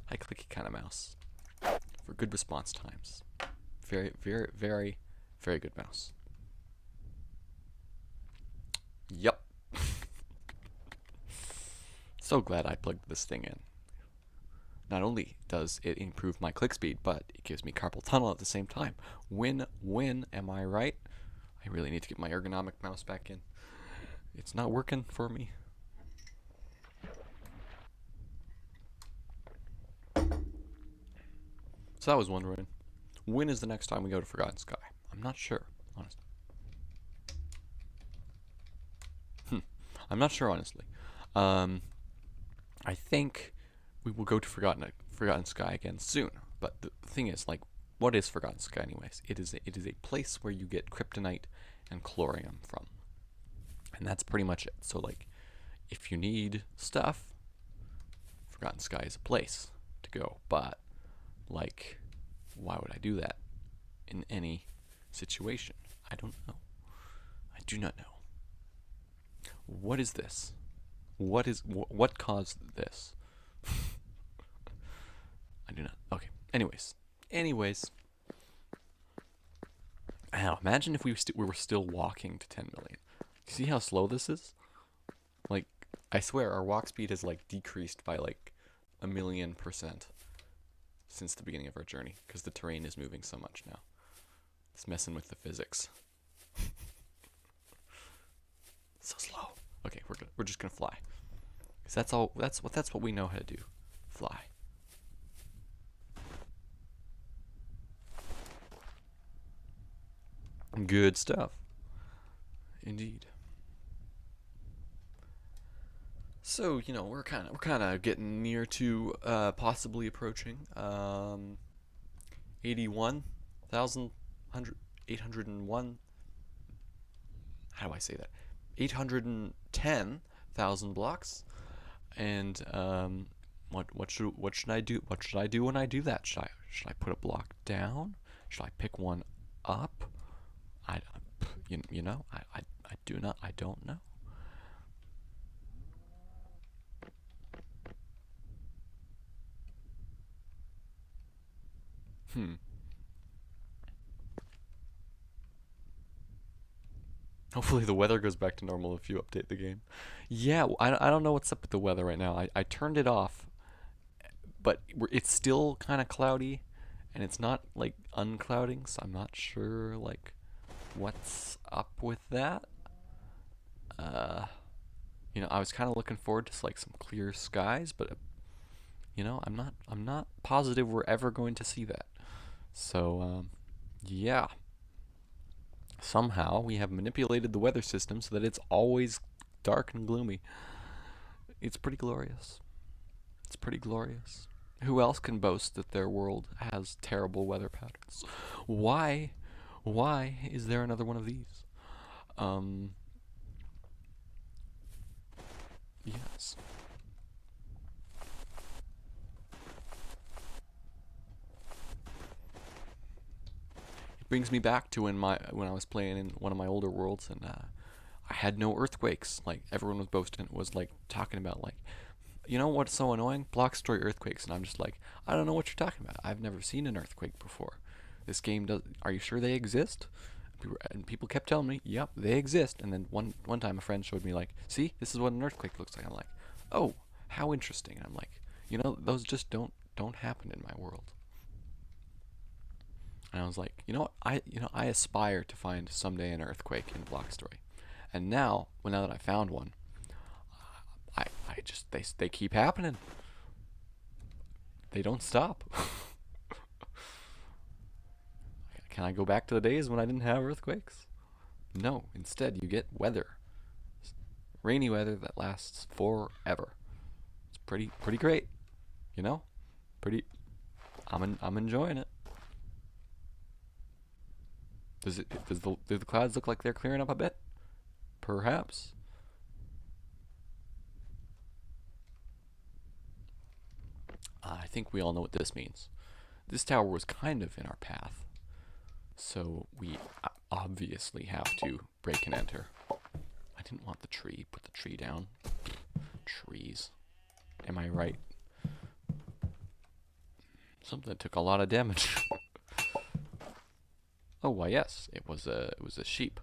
High clicky kind of mouse for good response times. Very, very, very, very good mouse. Yup. So glad I plugged this thing in. Not only does it improve my click speed, but it gives me carpal tunnel at the same time. Win, am I right? I really need to get my ergonomic mouse back in. It's not working for me. So I was wondering, when is the next time we go to Forgotten Sky? I'm not sure, honestly. I'm not sure, honestly. Um, I think we will go to Forgotten Sky again soon. But the thing is, like, what is Forgotten Sky, anyways? It is a place where you get kryptonite and chlorium from, and that's pretty much it. So, like, if you need stuff, Forgotten Sky is a place to go. But, like, why would I do that in any situation? I don't know. I do not know. What is this? What caused this? I do not. Okay. Anyways. Now, imagine if we were still walking to 10 million. You see how slow this is? Like, I swear, our walk speed has, like, decreased by, like, 1,000,000% since the beginning of our journey, because the terrain is moving so much now. It's messing with the physics. So slow. Okay, we're just gonna fly. 'Cause that's what we know how to do. Fly. Good stuff. Indeed. So, we're kind of getting near to possibly approaching 81,000 801. How do I say that? 810,000 blocks. And what should I do? What should I do when I do that? Should I put a block down? Should I pick one up? I don't know. Hopefully the weather goes back to normal if you update the game. Yeah, I don't know what's up with the weather right now. I turned it off, but it's still kind of cloudy, and it's not, like, unclouding, so I'm not sure, like, what's up with that. I was kind of looking forward to, like, some clear skies, but I'm not positive we're ever going to see that. So yeah. Somehow we have manipulated the weather system so that it's always dark and gloomy. It's pretty glorious. It's pretty glorious. Who else can boast that their world has terrible weather patterns? Why is there another one of these? Yes. It brings me back to when I was playing in one of my older worlds, and I had no earthquakes. Like, everyone was boasting, was, like, talking about, like, you know what's so annoying? Block destroy earthquakes. And I'm just like, I don't know what you're talking about. I've never seen an earthquake before. This game does. Are you sure they exist? And people kept telling me, yep, they exist. And then one time a friend showed me, like, see, this is what an earthquake looks like. I'm like, oh, how interesting. And I'm like, those just don't happen in my world. And I was like, I aspire to find someday an earthquake in Block Story. And now that I found one, I just they keep happening. They don't stop. Can I go back to the days when I didn't have earthquakes? No. Instead, you get weather, rainy weather that lasts forever. It's pretty great. Pretty. I'm enjoying it. Do the clouds look like they're clearing up a bit? Perhaps. I think we all know what this means. This tower was kind of in our path, so we obviously have to break and enter. I didn't want the tree. Put the tree down. Trees. Am I right? Something that took a lot of damage. Oh, why yes, it was a sheep.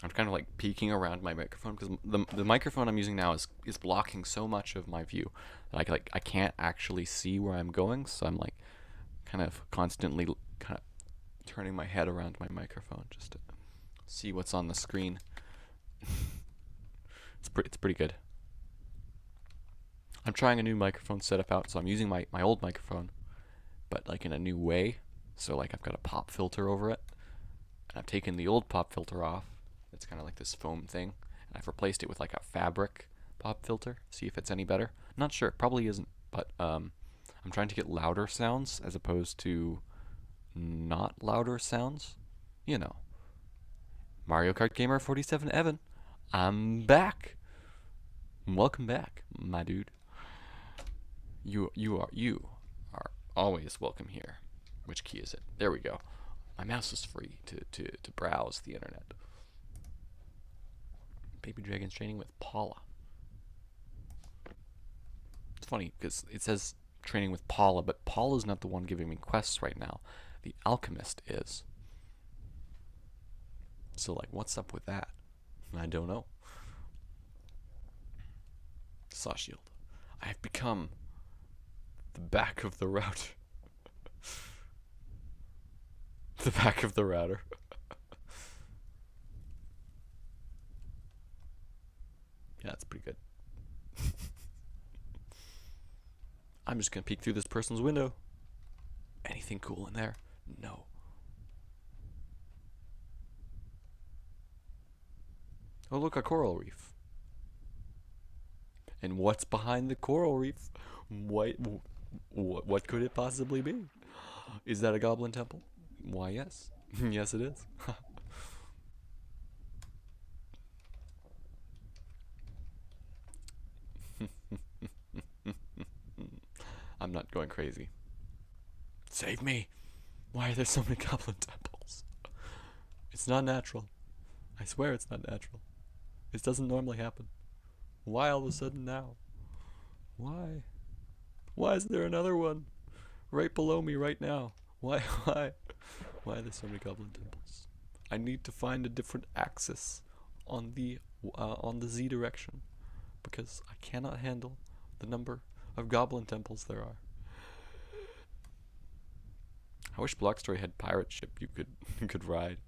I'm kind of, like, peeking around my microphone because the microphone I'm using now is blocking so much of my view that I can't actually see where I'm going. So I'm, like, kind of constantly kind of turning my head around my microphone just to see what's on the screen. It's pretty good. I'm trying a new microphone setup out, so I'm using my old microphone, but like in a new way. So like I've got a pop filter over it, and I've taken the old pop filter off. It's kind of like this foam thing, and I've replaced it with like a fabric pop filter. See if it's any better. Not sure, probably isn't, but I'm trying to get louder sounds as opposed to not louder sounds. You know, Mario Kart Gamer 47 Evan, I'm back. Welcome back, my dude. You are always welcome here. Which key is it? There we go. My mouse is free to browse the internet. Baby Dragon's training with Paula. It's funny because it says training with Paula, but Paula's not the one giving me quests right now. The alchemist is. So like, what's up with that? I don't know. Saw shield. I have become the back of the router. The back of the router. Yeah, that's pretty good. I'm just gonna peek through this person's window. Anything cool in there? No. Oh, look, a coral reef. And what's behind the coral reef? What could it possibly be? Is that a goblin temple? Why, yes. Yes, it is. I'm not going crazy. Save me! Why are there so many goblin temples? It's not natural. I swear it's not natural. This doesn't normally happen. Why all of a sudden now? Why? Why is there another one? Right below me right now. Why? Why are there so many goblin temples? I need to find a different axis on the Z direction, because I cannot handle the number of goblin temples there are. I wish Block Story had pirate ship you could ride.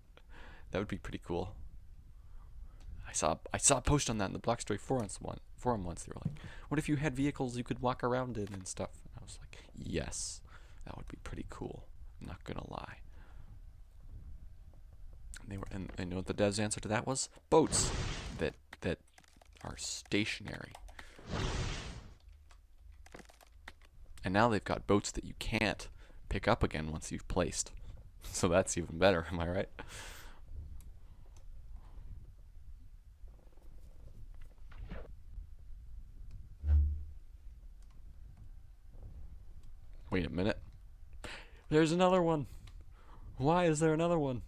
That would be pretty cool. I saw a post on that in the Block Story forum once. They were like, "What if you had vehicles you could walk around in and stuff?" And I was like, "Yes, that would be pretty cool. I'm not gonna lie." And you know what the dev's answer to that was? Boats that are stationary. And now they've got boats that you can't pick up again once you've placed. So that's even better, am I right? Wait a minute. There's another one. Why is there another one?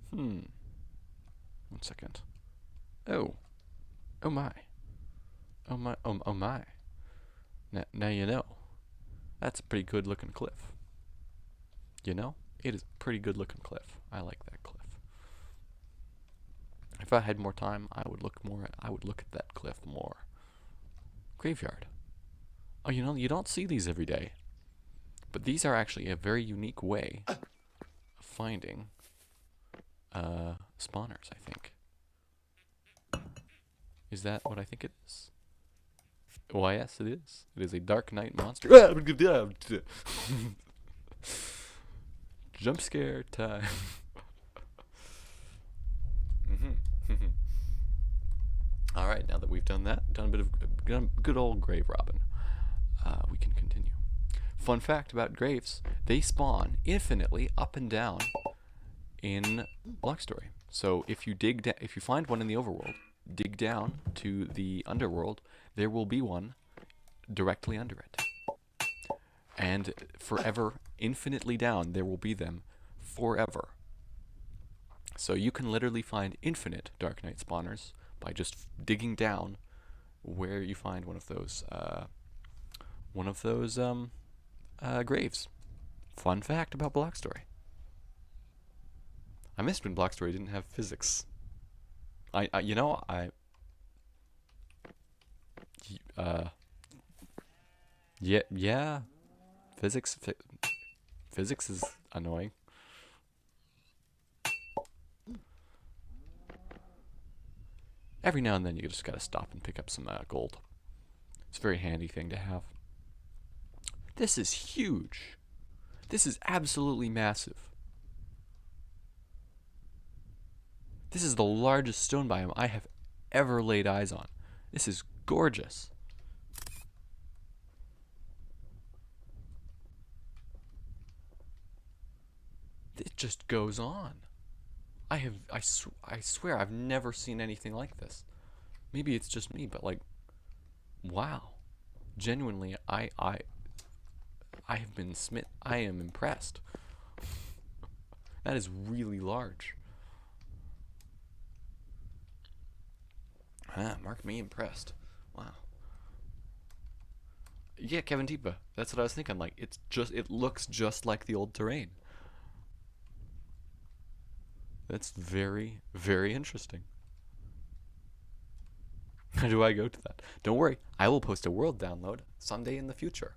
One second. Oh. Oh my. Oh my. Oh my. Now you know. That's a pretty good looking cliff. You know? It is a pretty good looking cliff. I like that cliff. If I had more time, I would look at that cliff more. Graveyard. Oh, you know, you don't see these every day. But these are actually a very unique way of finding spawners, I think. Is that what I think it is? Why, yes, it is. It is a Dark Knight monster. Jump scare time. Alright, now that we've done that, done a bit of good old grave robbing, we can continue. Fun fact about graves, they spawn infinitely up and down in Block Story. So if you find one in the overworld, dig down to the underworld, there will be one directly under it. And forever, infinitely down, there will be them forever. So you can literally find infinite Dark Knight spawners by just digging down where you find one of those graves. Fun fact about Block Story. I missed when Block Story didn't have physics. Yeah. Physics is annoying. Every now and then you just gotta stop and pick up some gold. It's a very handy thing to have. This is huge. This is absolutely massive. This is the largest stone biome I have ever laid eyes on. This is gorgeous. It just goes on. I swear I've never seen anything like this. Maybe it's just me, but like, wow. Genuinely, I have been smitten. I am impressed. That is really large. Mark me impressed. Wow. Yeah, Kevin Tipa. That's what I was thinking. Like, it looks just like the old terrain. That's very, very interesting. How do I go to that? Don't worry, I will post a world download someday in the future.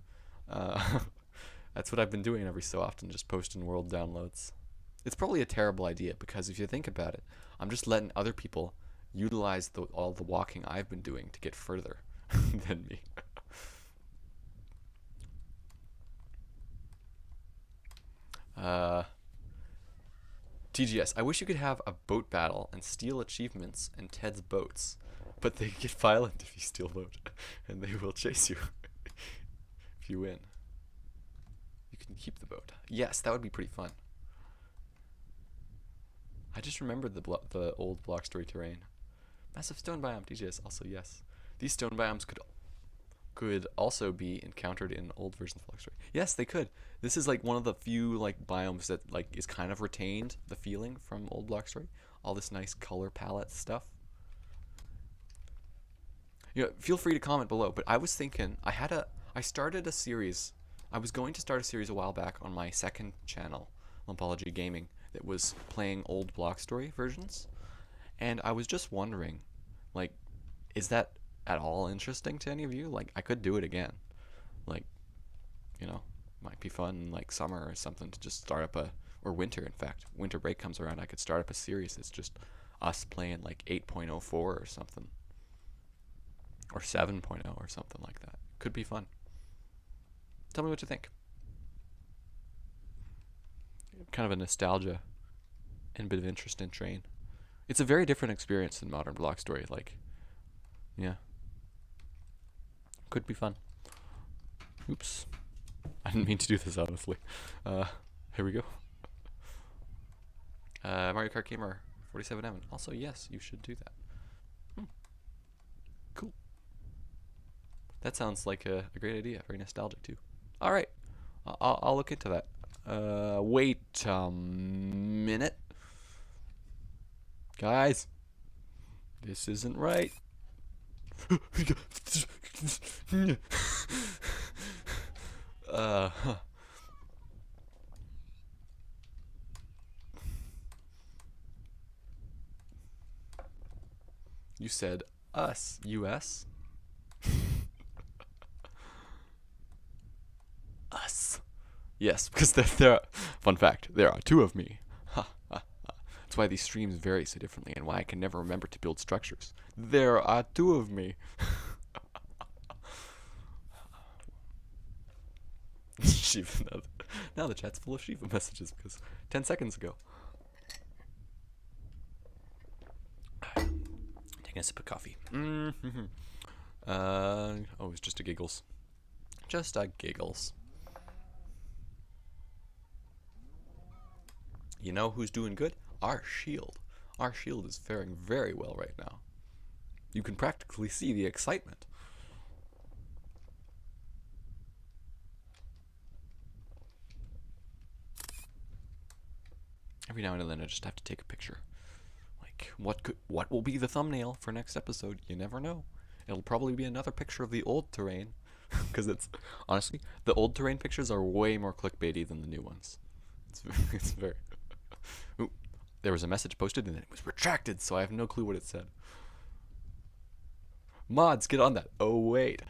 That's what I've been doing every so often, just posting world downloads. It's probably a terrible idea because if you think about it, I'm just letting other people utilize all the walking I've been doing to get further than me. TGS, I wish you could have a boat battle and steal achievements and Ted's boats, but they get violent if you steal a boat, and they will chase you if you win. You can keep the boat. Yes, that would be pretty fun. I just remembered the old block story terrain. Massive stone biome, TGS, also yes. These stone biomes could also be encountered in old versions of block story. Yes, they could. This is like one of the few like biomes that like is kind of retained the feeling from old block story. All this nice color palette stuff. You know, feel free to comment below, but I was thinking I started a series. I was going to start a series a while back on my second channel, Lumpology Gaming, that was playing old block story versions. And I was just wondering, like, is that at all interesting to any of you? Like, I could do it again. Like, you know, might be fun like summer or something to just start up or winter, in fact. Winter break comes around, I could start up a series that's just us playing like 8.04 or something. Or 7.0 or something like that. Could be fun. Tell me what you think. Kind of a nostalgia and a bit of interest in Train. It's a very different experience than modern block story. Like, yeah. Could be fun. Oops. I didn't mean to do this, honestly. Here we go. Mario Kart Gamer 47M. Also, yes, you should do that. Cool. That sounds like a great idea. Very nostalgic, too. All right. I'll look into that. Wait a minute. Guys, this isn't right. You said us, US. Us. Yes, because there are, fun fact, there are two of me. That's why these streams vary so differently and why I can never remember to build structures. There are two of me. Shiva. Now the chat's full of Shiva messages because 10 seconds ago. Taking a sip of coffee. Oh, it's just a giggles. Just a giggles. You know who's doing good? Our shield. Our shield is faring very well right now. You can practically see the excitement. Every now and then I just have to take a picture. Like, what will be the thumbnail for next episode? You never know. It'll probably be another picture of the old terrain. Because it's, honestly, the old terrain pictures are way more clickbaity than the new ones. It's very... Ooh, there was a message posted and then it was retracted, so I have no clue what it said. Mods, get on that. Oh, wait.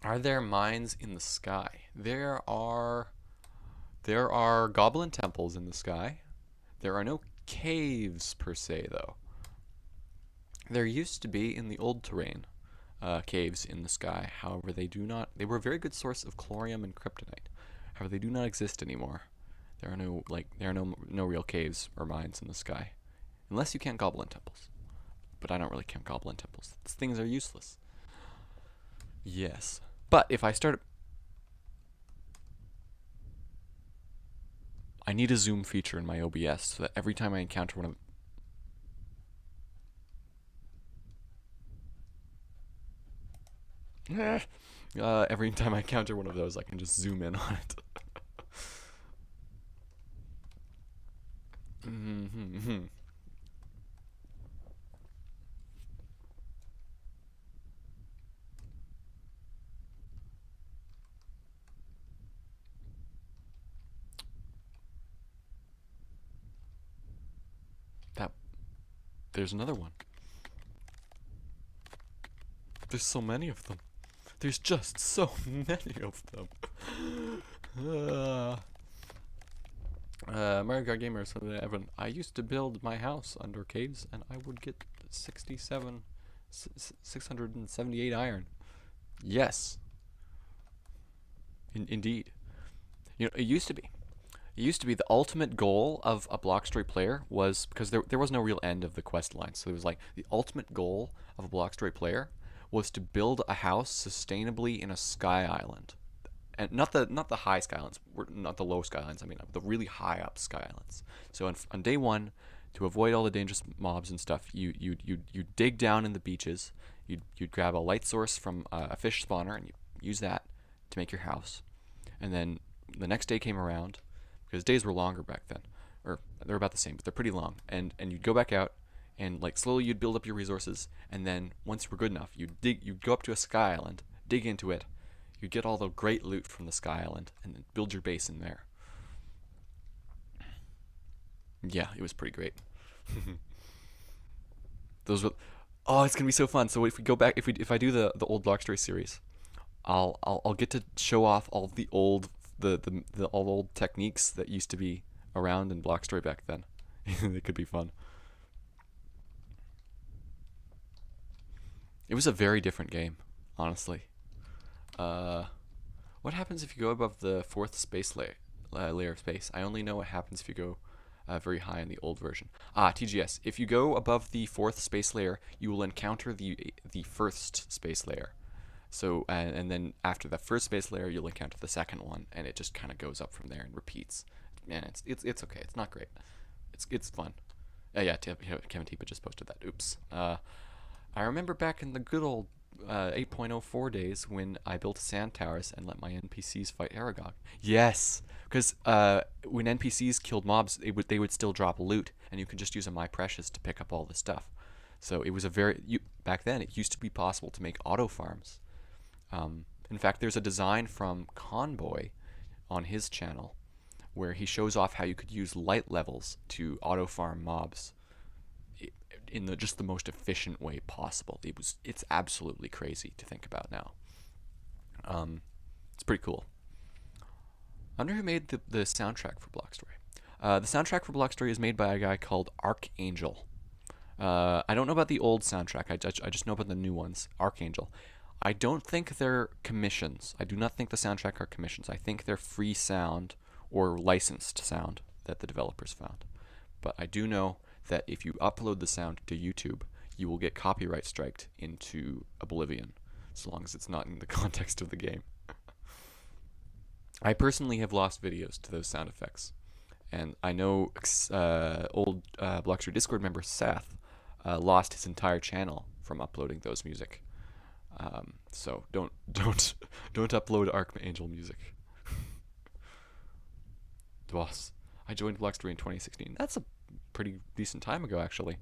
Are there mines in the sky? There are goblin temples in the sky. There are no caves per se, though. There used to be in the old terrain caves in the sky. However, they do not. They were a very good source of chlorium and kryptonite. However, they do not exist anymore. There are no real caves or mines in the sky, unless you count goblin temples. But I don't really count goblin temples. These things are useless. Yes, but if I start, I need a zoom feature in my OBS so that every time I encounter one of every time I encounter one of those, I can just zoom in on it. That there's another one. There's so many of them. There's just so many of them. Mario Kart Gamer said, Evan, I used to build my house under caves and I would get 678 iron. Yes. Indeed. You know, it used to be. It used to be the ultimate goal of a block story player was, because there was no real end of the quest line, so it was like the ultimate goal of a block story player was to build a house sustainably in a sky island. And not the high sky islands, not the low sky islands, I mean the really high up sky islands. So on day one, to avoid all the dangerous mobs and stuff, you dig down in the beaches, you'd grab a light source from a fish spawner and you use that to make your house. And then the next day came around, because days were longer back then, or they're about the same, but they're pretty long. And you'd go back out, and like slowly you'd build up your resources, and then once you were good enough, you'd go up to a sky island, dig into it, you'd get all the great loot from the sky island, and then build your base in there. Yeah, it was pretty great. Those were, oh, it's gonna be so fun. So if we go back, if I do the old Block Story series, I'll get to show off all the old all old techniques that used to be around in Block Story back then. It could be fun. It was a very different game, honestly. What happens if you go above the fourth space layer of space? I only know what happens if you go very high in the old version. TGS. If you go above the fourth space layer, you will encounter the first space layer. So and then after the first space layer, you'll encounter the second one, and it just kind of goes up from there and repeats. Man, it's okay. It's not great. It's fun. Yeah, Kevin Tipa just posted that. Oops. I remember back in the good old 8.04 days when I built sand towers and let my NPCs fight Aragog. Yes, because when NPCs killed mobs, they would still drop loot, and you could just use a My Precious to pick up all the stuff. So it was back then it used to be possible to make auto farms. In fact, there's a design from Conboy on his channel where he shows off how you could use light levels to auto farm mobs in just the most efficient way possible. It's absolutely crazy to think about now. It's pretty cool. I wonder who made the soundtrack for Block Story. The soundtrack for Block Story is made by a guy called Archangel. I don't know about the old soundtrack. I just know about the new ones. Archangel. I don't think they're commissions. I do not think the soundtrack are commissions. I think they're free sound or licensed sound that the developers found. But I do know that if you upload the sound to YouTube, you will get copyright striked into oblivion, so long as it's not in the context of the game. I personally have lost videos to those sound effects, and I know old Blockster Discord member Seth lost his entire channel from uploading those music. So don't upload Archangel music. Boss, I joined Blockstory in 2016. That's a pretty decent time ago, actually.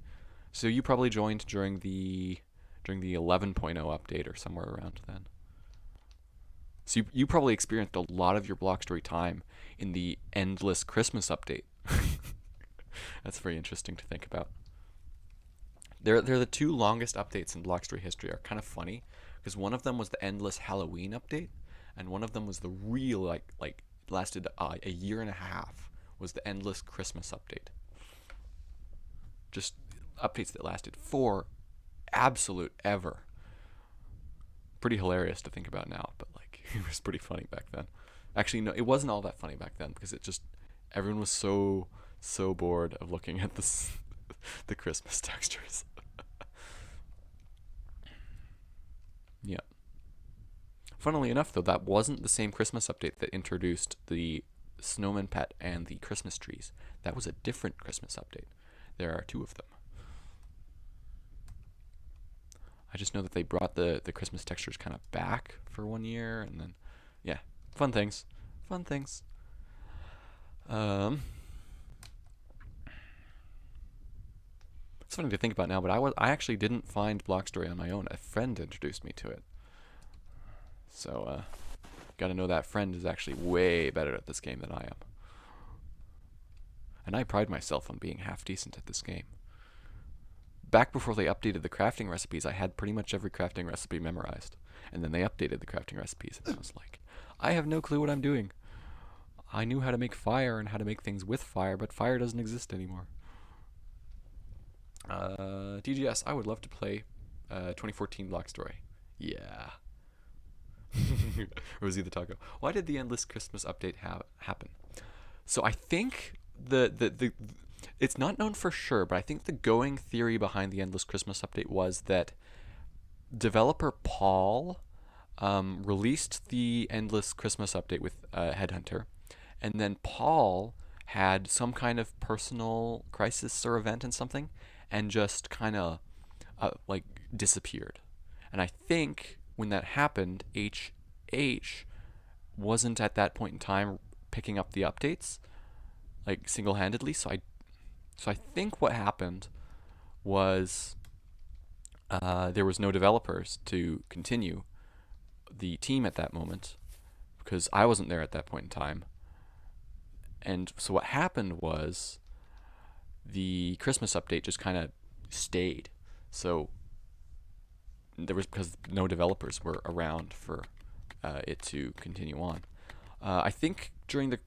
So you probably joined during the 11.0 update or somewhere around then. So you probably experienced a lot of your Blockstory time in the endless Christmas update. That's very interesting to think about. They're the two longest updates in Blockstory history. Are kind of funny because one of them was the endless Halloween update, and one of them was the real like lasted a year and a half. Was the endless Christmas update. just updates that lasted for absolute ever. Pretty hilarious to think about now, but like it was pretty funny back then. Actually, no, it wasn't all that funny back then because it just everyone was so bored of looking at this the Christmas textures. Yeah. Funnily enough, though, that wasn't the same Christmas update that introduced the snowman pet and the Christmas trees. That was a different Christmas update. There are two of them. I just know that they brought the Christmas textures kind of back for 1 year, and then, yeah, fun things. Fun things. It's funny to think about now, but I actually didn't find Block Story on my own. A friend introduced me to it. So, gotta know that friend is actually way better at this game than I am. And I pride myself on being half decent at this game. Back before they updated the crafting recipes, I had pretty much every crafting recipe memorized. And then they updated the crafting recipes, and I was like, I have no clue what I'm doing. I knew how to make fire and how to make things with fire, but fire doesn't exist anymore. TGS, I would love to play 2014 Block Story. Yeah. Rosie the Taco. Why did the Endless Christmas update happen? So I think the it's not known for sure, but I think the going theory behind the Endless Christmas update was that developer Paul released the Endless Christmas update with Headhunter, and then Paul had some kind of personal crisis or event and something, and just kind of like disappeared. And I think when that happened, HH wasn't at that point in time picking up the updates like single-handedly. So I think what happened was there was no developers to continue the team at that moment because I wasn't there at that point in time. And so what happened was the Christmas update just kind of stayed. So there was, because no developers were around for it to continue on. I think during the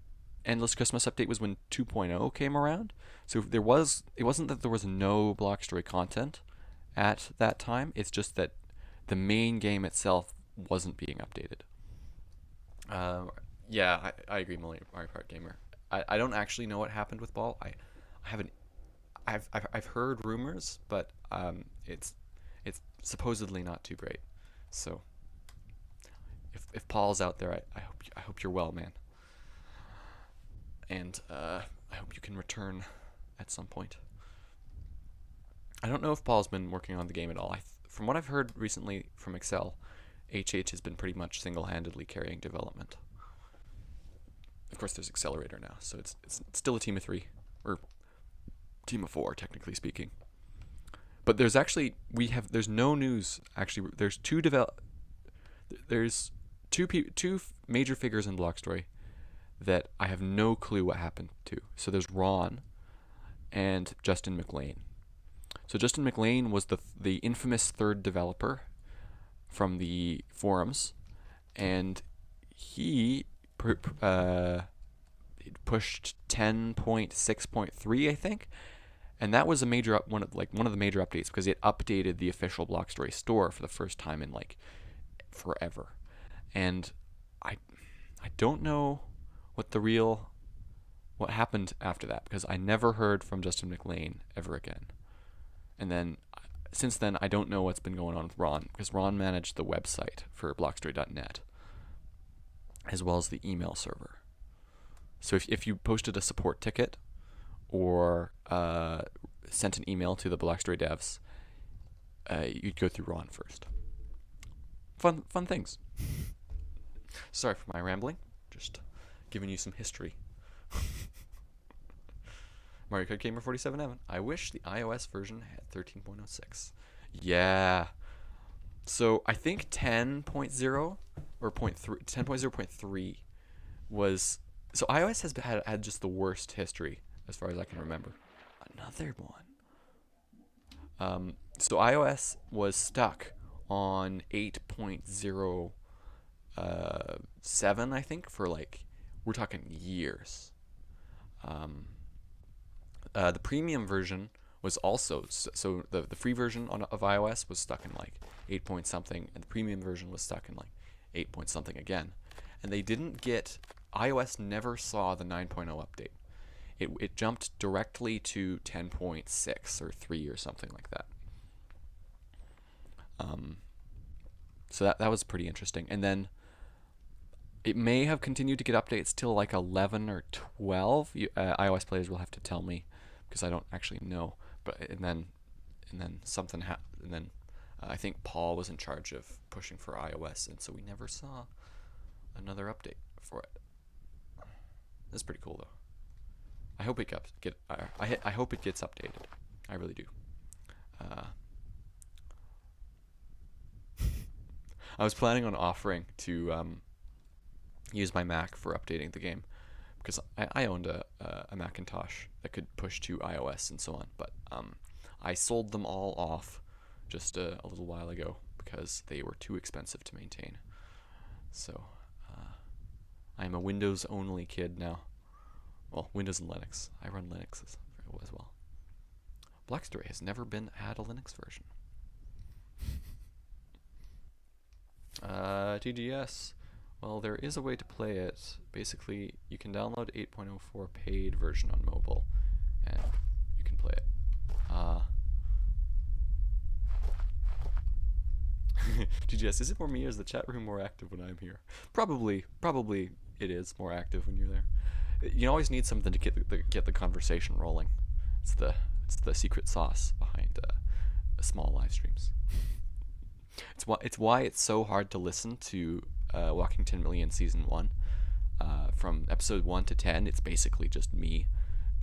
Endless Christmas update was when 2.0 came around. So it wasn't that there was no Block Story content at that time. It's just that the main game itself wasn't being updated. Yeah, I agree, Mario Kart Gamer. I don't actually know what happened with Ball. I've heard rumors, but it's supposedly not too great. So if Paul's out there, I hope you're well, man. And I hope you can return at some point. I don't know if Paul's been working on the game at all. From what I've heard recently from Excel, HH has been pretty much single-handedly carrying development. Of course, there's Accelerator now, so it's still a team of 3, or team of 4, technically speaking. But there's actually there's no news. Actually, there's two major figures in Block Story that I have no clue what happened to. So there's Ron and Justin McLean. So Justin McLean was the infamous third developer from the forums, and he pushed 10.6.3, I think, and that was a major one of the major updates because it updated the official Block Story store for the first time in like forever. And I don't know what happened after that, because I never heard from Justin McLean ever again. And then since then, I don't know what's been going on with Ron, because Ron managed the website for blockstory.net as well as the email server. So if you posted a support ticket or sent an email to the Block Story devs, you'd go through Ron first. Fun things. Sorry for my rambling. Just giving you some history. Mario Kart Gamer 47 Evan. I wish the iOS version had 13.06. Yeah. So I think 10.0 or 10.0.3 was... So iOS has had just the worst history as far as I can remember. Another one. So iOS was stuck on 8.07, I think, for like, we're talking years. The premium version was also so the free version of iOS was stuck in like 8 point something, and the premium version was stuck in like 8 point something again. And they didn't get iOS never saw the 9.0 update. It jumped directly to 10.6 or 3 or something like that. So that was pretty interesting. And then it may have continued to get updates till like 11 or 12. iOS players will have to tell me because I don't actually know. But and then something happened. And then I think Paul was in charge of pushing for iOS, and so we never saw another update for it. That's pretty cool though. I hope it I hope it gets updated. I really do. I was planning on offering to use my Mac for updating the game because I owned a Macintosh that could push to iOS and so on, but I sold them all off just a little while ago because they were too expensive to maintain. So I'm a Windows only kid now. Well, Windows and Linux. I run Linux as well. Blackstory has never had a Linux version. TGS. Well, there is a way to play it. Basically, you can download 8.04 paid version on mobile, and you can play it. TGS, is it more me or is the chat room more active when I'm here? Probably it is more active when you're there. You always need something to get the conversation rolling. It's the secret sauce behind small live streams. It's why it's so hard to listen to Walking 10 Million Season 1. From episode 1 to 10, it's basically just me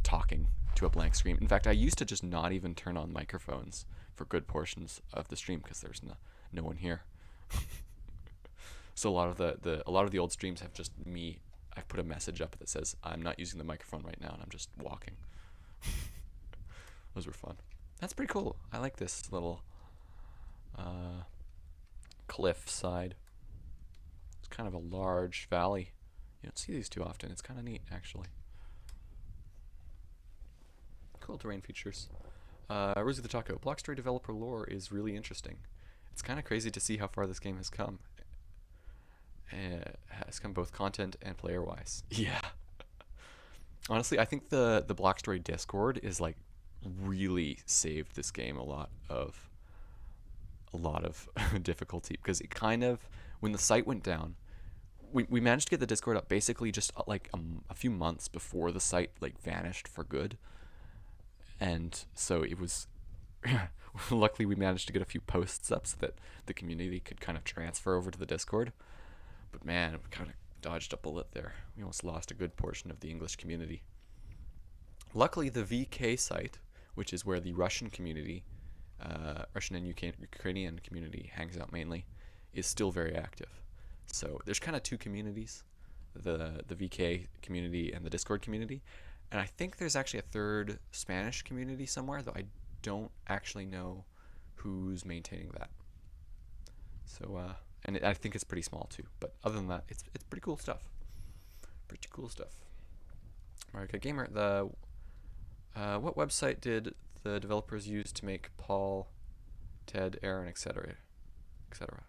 talking to a blank screen. In fact, I used to just not even turn on microphones for good portions of the stream because there's no one here. So a lot of the old streams have just me. I've put a message up that says I'm not using the microphone right now and I'm just walking. Those were fun. That's pretty cool. I like this little cliff side. It's kind of a large valley. You don't see these too often. It's kind of neat, actually. Cool terrain features. Rosie the Taco. Blockstory developer lore is really interesting. It's kind of crazy to see how far this game has come. It has come both content and player-wise. Yeah. Honestly, I think the Blockstory Discord is like really saved this game a lot of difficulty because it kind of, when the site went down, we managed to get the Discord up basically just like a few months before the site like vanished for good, and so it was luckily we managed to get a few posts up so that the community could kind of transfer over to the Discord. But man, we kind of dodged a bullet there. We almost lost a good portion of the English community. Luckily, the VK site, which is where the Russian community, Russian and Ukrainian community hangs out mainly, is still very active. So there's kind of two communities, the VK community and the Discord community. And I think there's actually a third Spanish community somewhere, though I don't actually know who's maintaining that. So, and I think it's pretty small too. But other than that, it's pretty cool stuff. Pretty cool stuff. America Gamer, what website did the developers use to make Paul, Ted, Aaron, etc., etc.?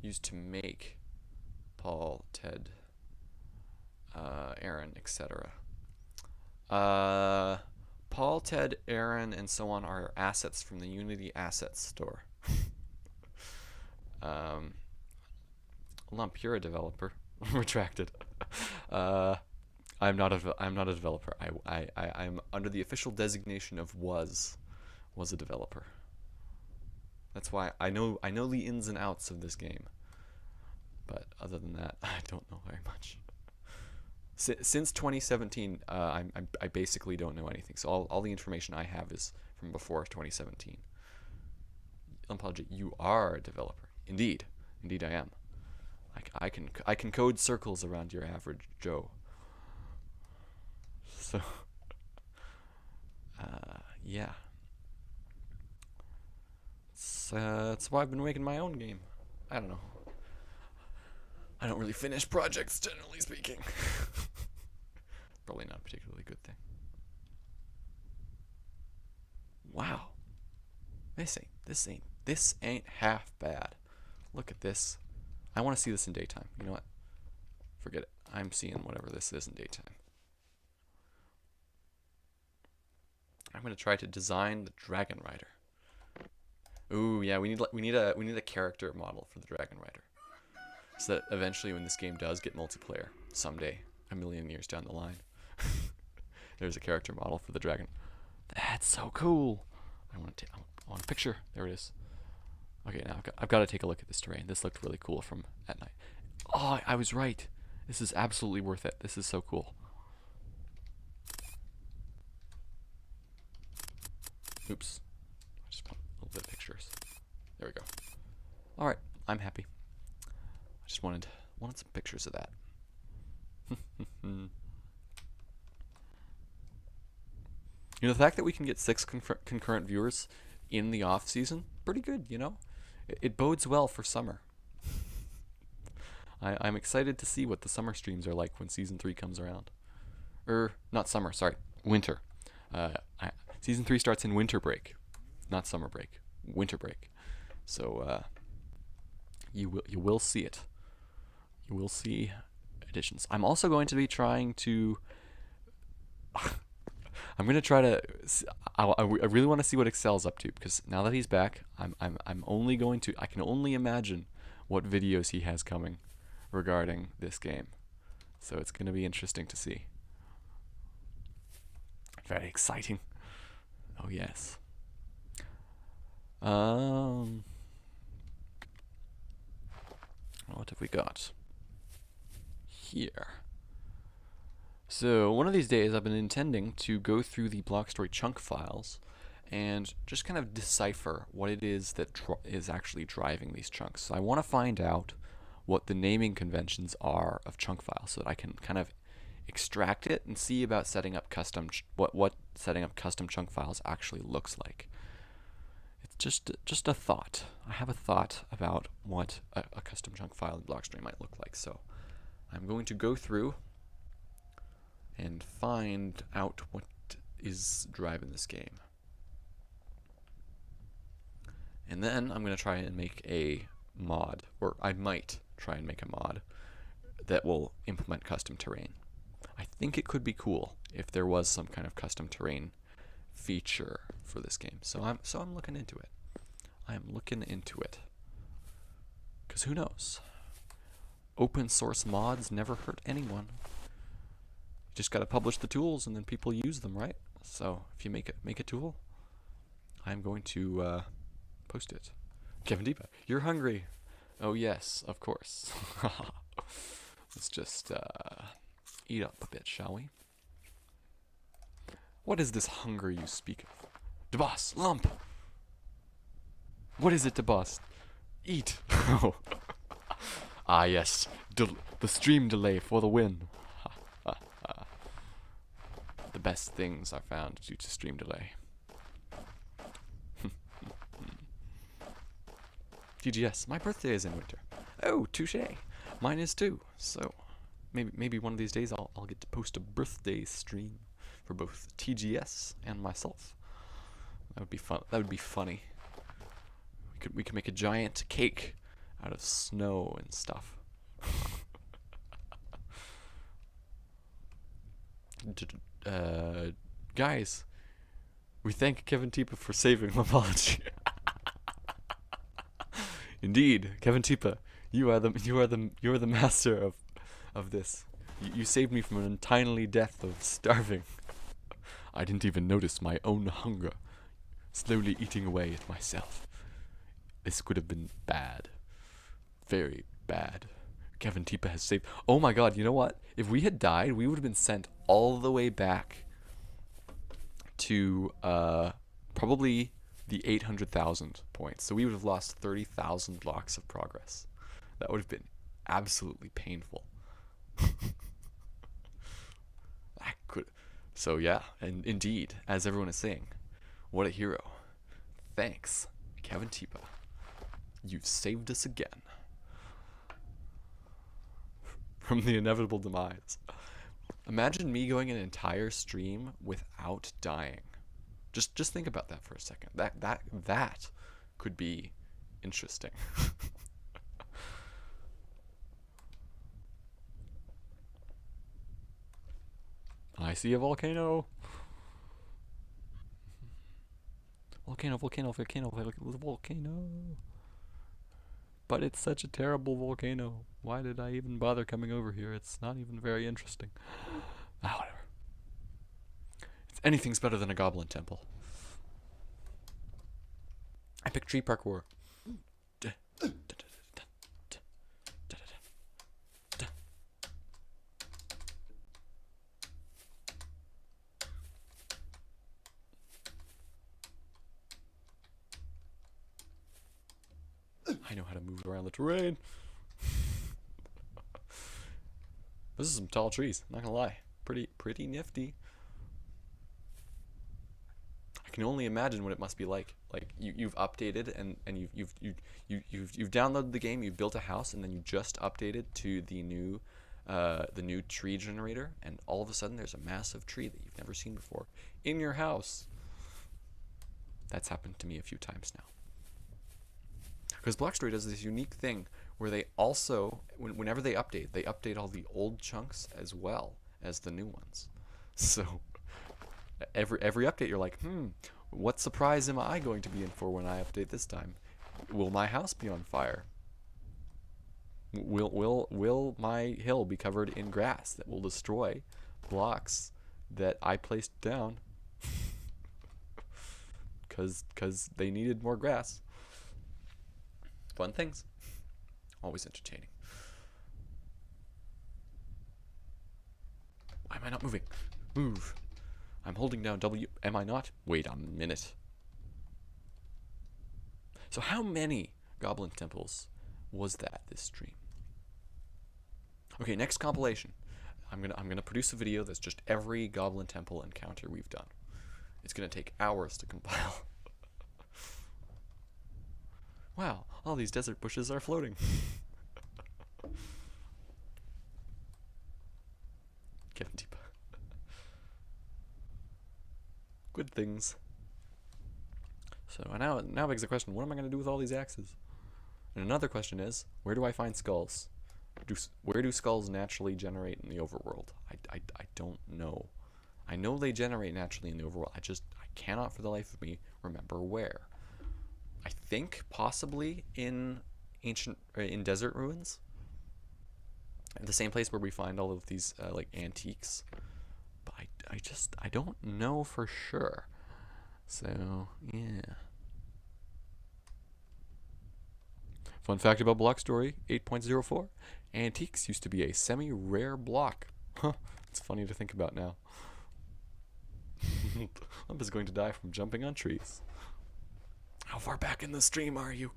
Used to make Paul, Ted, Aaron, etc. Paul, Ted, Aaron, and so on are assets from the Unity Assets store. Lump, you're a developer. Retracted. I'm not a developer. I'm under the official designation of was a developer. That's why I know the ins and outs of this game. But other than that, I don't know very much. Since 2017, I basically don't know anything. So all the information I have is from before 2017. Lumpology, you are a developer. Indeed I am. I can code circles around your average Joe. So, yeah. That's why I've been making my own game. I don't know. I don't really finish projects, generally speaking. probably not a particularly good thing. Wow. This ain't half bad. Look at this. I want to see this in daytime. You know what? Forget it. I'm seeing whatever this is in daytime. I'm gonna try to design the Dragon Rider. Ooh, yeah, we need a character model for the Dragon Rider, so that eventually, when this game does get multiplayer someday, a million years down the line, there's a character model for the dragon. That's so cool. I want a picture. There it is. Okay, now I've got to take a look at this terrain. This looked really cool from at night. Oh, I was right. This is absolutely worth it. This is so cool. Oops. I just want a little bit of pictures. There we go. All right, I'm happy. I just wanted some pictures of that. You know, the fact that we can get 6 concurrent viewers in the off season, pretty good, you know? It bodes well for summer. I'm excited to see what the summer streams are like when season 3 comes around. Not summer, sorry, winter. Season 3 starts in winter break, not summer break, winter break. So you will see it. You will see additions. I'm also going to be trying to. I'm gonna try to. I really want to see what Excel's up to, because now that he's back, I'm only going to. I can only imagine what videos he has coming regarding this game. So it's gonna be interesting to see. Very exciting. Oh yes. What have we got here? So one of these days I've been intending to go through the block story chunk files and just kind of decipher what it is that is actually driving these chunks. So I want to find out what the naming conventions are of chunk files, so that I can kind of extract it and see about setting up custom what setting up custom chunk files actually looks like. It's just a thought. I have a thought about what a custom chunk file in Blockstream might look like. So I'm going to go through and find out what is driving this game. And then I'm going to try and make a mod, or I might try and make a mod that will implement custom terrain. I think it could be cool if there was some kind of custom terrain feature for this game. So I'm looking into it. I am looking into it. 'Cause who knows? Open source mods never hurt anyone. You just gotta publish the tools and then people use them, right? So if you make a tool, I'm going to post it. Kevin Deepa, you're hungry. Oh yes, of course. Let's just eat up a bit, shall we? What is this hunger you speak of? DeBoss, lump! What is it, DeBoss? Eat! Ah yes, the stream delay for the win. The best things are found due to stream delay. TGS, my birthday is in winter. Oh, touche. Mine is too. So maybe one of these days I'll get to post a birthday stream for both TGS and myself. That would be fun. That would be funny. We could make a giant cake out of snow and stuff. Guys, we thank Kevin Teepa for saving Lumpology. Indeed, Kevin Teepa, you are the master of this. You saved me from an untimely death of starving. I didn't even notice my own hunger, slowly eating away at myself. This could have been bad. Very bad. Kevin Teepa has saved. Oh my god, you know what? If we had died, we would have been sent all the way back to probably the 800,000 points. So we would have lost 30,000 blocks of progress. That would have been absolutely painful. So yeah, and indeed, as everyone is saying, what a hero. Thanks, Kevin Teepa. You've saved us again from the inevitable demise. Imagine me going an entire stream without dying. Just think about that for a second. That could be interesting. I see a volcano. Volcano. But it's such a terrible volcano. Why did I even bother coming over here? It's not even very interesting. Whatever. Anything's better than a goblin temple. Epic tree parkour. I know how to move around the terrain. This is some tall trees, not gonna lie. Pretty nifty. I can only imagine what it must be like. Like you've updated and you've downloaded the game, you've built a house, and then you just updated to the new tree generator, and all of a sudden there's a massive tree that you've never seen before in your house. That's happened to me a few times now. Because Blockstory does this unique thing where they also, whenever they update all the old chunks as well as the new ones. So every update you're like, what surprise am I going to be in for when I update this time? Will my house be on fire? Will my hill be covered in grass that will destroy blocks that I placed down? Because they needed more grass. Fun things. Always entertaining. Why am I not moving? Move. I'm holding down W. Am I not? Wait a minute. So how many goblin temples was that this stream? Okay, next compilation. I'm gonna produce a video that's just every goblin temple encounter we've done. It's gonna take hours to compile. Wow, all these desert bushes are floating. Getting deep. Good things. So now begs the question, what am I going to do with all these axes? And another question is, where do I find skulls? Where do skulls naturally generate in the overworld? I don't know. I know they generate naturally in the overworld. I cannot for the life of me remember where. I think possibly in desert ruins, the same place where we find all of these like antiques, but I don't know for sure. So yeah. Fun fact about Blockstory 8.04: antiques used to be a semi-rare block. Huh? It's funny to think about now. Lump is going to die from jumping on trees. How far back in the stream are you?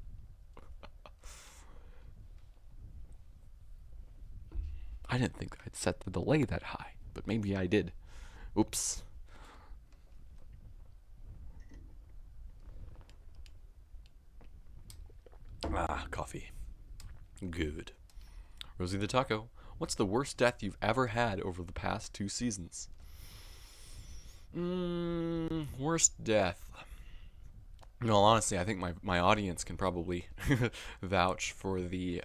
I didn't think I'd set the delay that high, but maybe I did. Oops. Coffee. Good. Rosie the Taco, what's the worst death you've ever had over the past 2 seasons? Worst death. No, honestly, I think my audience can probably vouch for the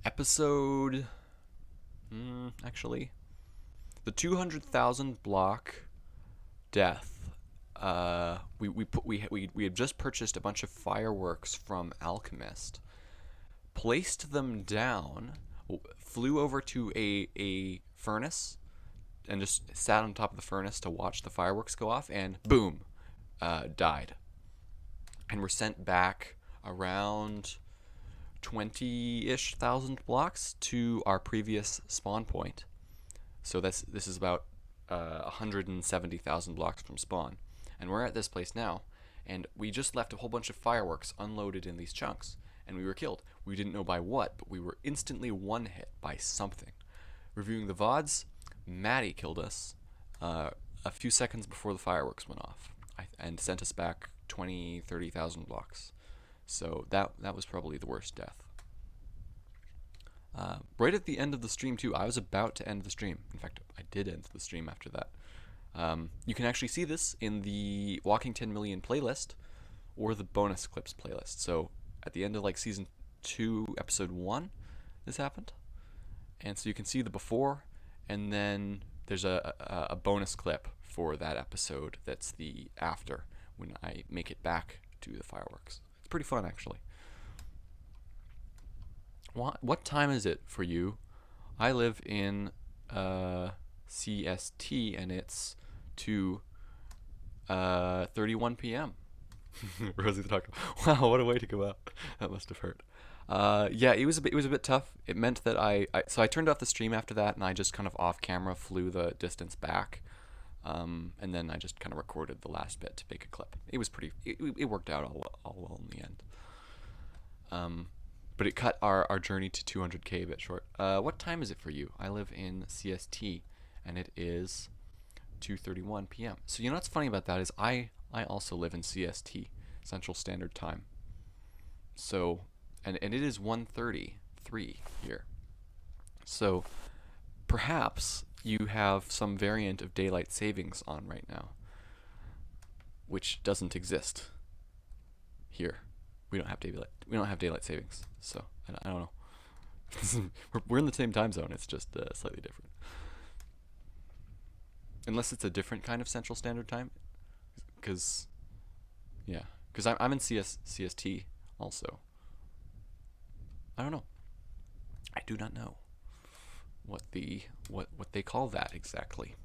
episode. Actually, the 200,000 block death. We had just purchased a bunch of fireworks from Alchemist, placed them down, flew over to a furnace, and just sat on top of the furnace to watch the fireworks go off, and boom. Died, and were sent back around 20-ish thousand blocks to our previous spawn point. So this is about 170,000 blocks from spawn, and we're at this place now, and we just left a whole bunch of fireworks unloaded in these chunks, and we were killed. We didn't know by what, but we were instantly one hit by something. Reviewing the VODs, Maddie killed us a few seconds before the fireworks went off. And sent us back 30,000 blocks. So that was probably the worst death. right at the end of the stream too. I was about to end the stream. In fact, I did end the stream after that. You can actually see this in the Walking 10 Million playlist or the bonus clips playlist. So at the end of like season 2, episode 1, this happened. And so you can see the before, and then there's a bonus clip for that episode that's the after, when I make it back to the fireworks. It's pretty fun, actually. What time is it for you? I live in CST, and it's 2:31 p.m. Rosie's talking. Wow, what a way to go out. That must have hurt. Yeah, it was a bit tough. It meant that so I turned off the stream after that, and I just kind of off camera flew the distance back, and then I just kind of recorded the last bit to make a clip. It was it worked out all well in the end. But it cut our journey to 200k a bit short. What time is it for you? I live in CST, and it is 2:31 p.m. So you know what's funny about that is I also live in CST, Central Standard Time. So, and it is 1:33 here. So perhaps you have some variant of daylight savings on right now, which doesn't exist here. We don't have daylight savings, so I don't know. we're in the same time zone. It's just slightly different, unless it's a different kind of Central Standard Time. Because I'm in CST also. I don't know. I do not know what they call that exactly.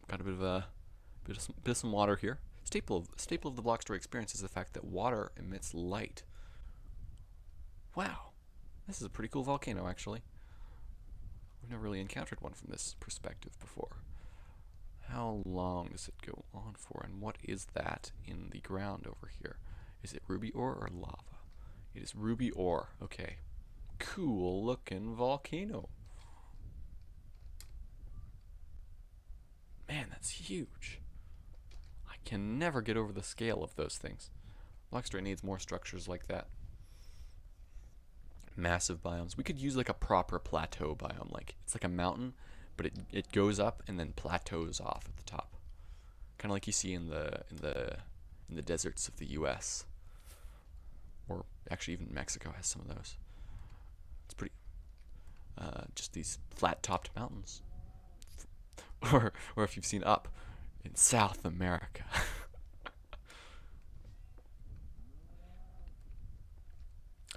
Got a bit of some water here. Staple of the block story experience is the fact that water emits light. Wow, this is a pretty cool volcano, actually. We've never really encountered one from this perspective before. How long does it go on for, and what is that in the ground over here? Is it ruby ore or lava? It is ruby ore. Okay. Cool looking volcano. Man, that's huge. I can never get over the scale of those things. Blockstory needs more structures like that. Massive biomes. We could use like a proper plateau biome. Like it's like a mountain, but it goes up and then plateaus off at the top. Kind of like you see in the deserts of the US. Or actually even Mexico has some of those. It's pretty just these flat-topped mountains. Or if you've seen Up in South America.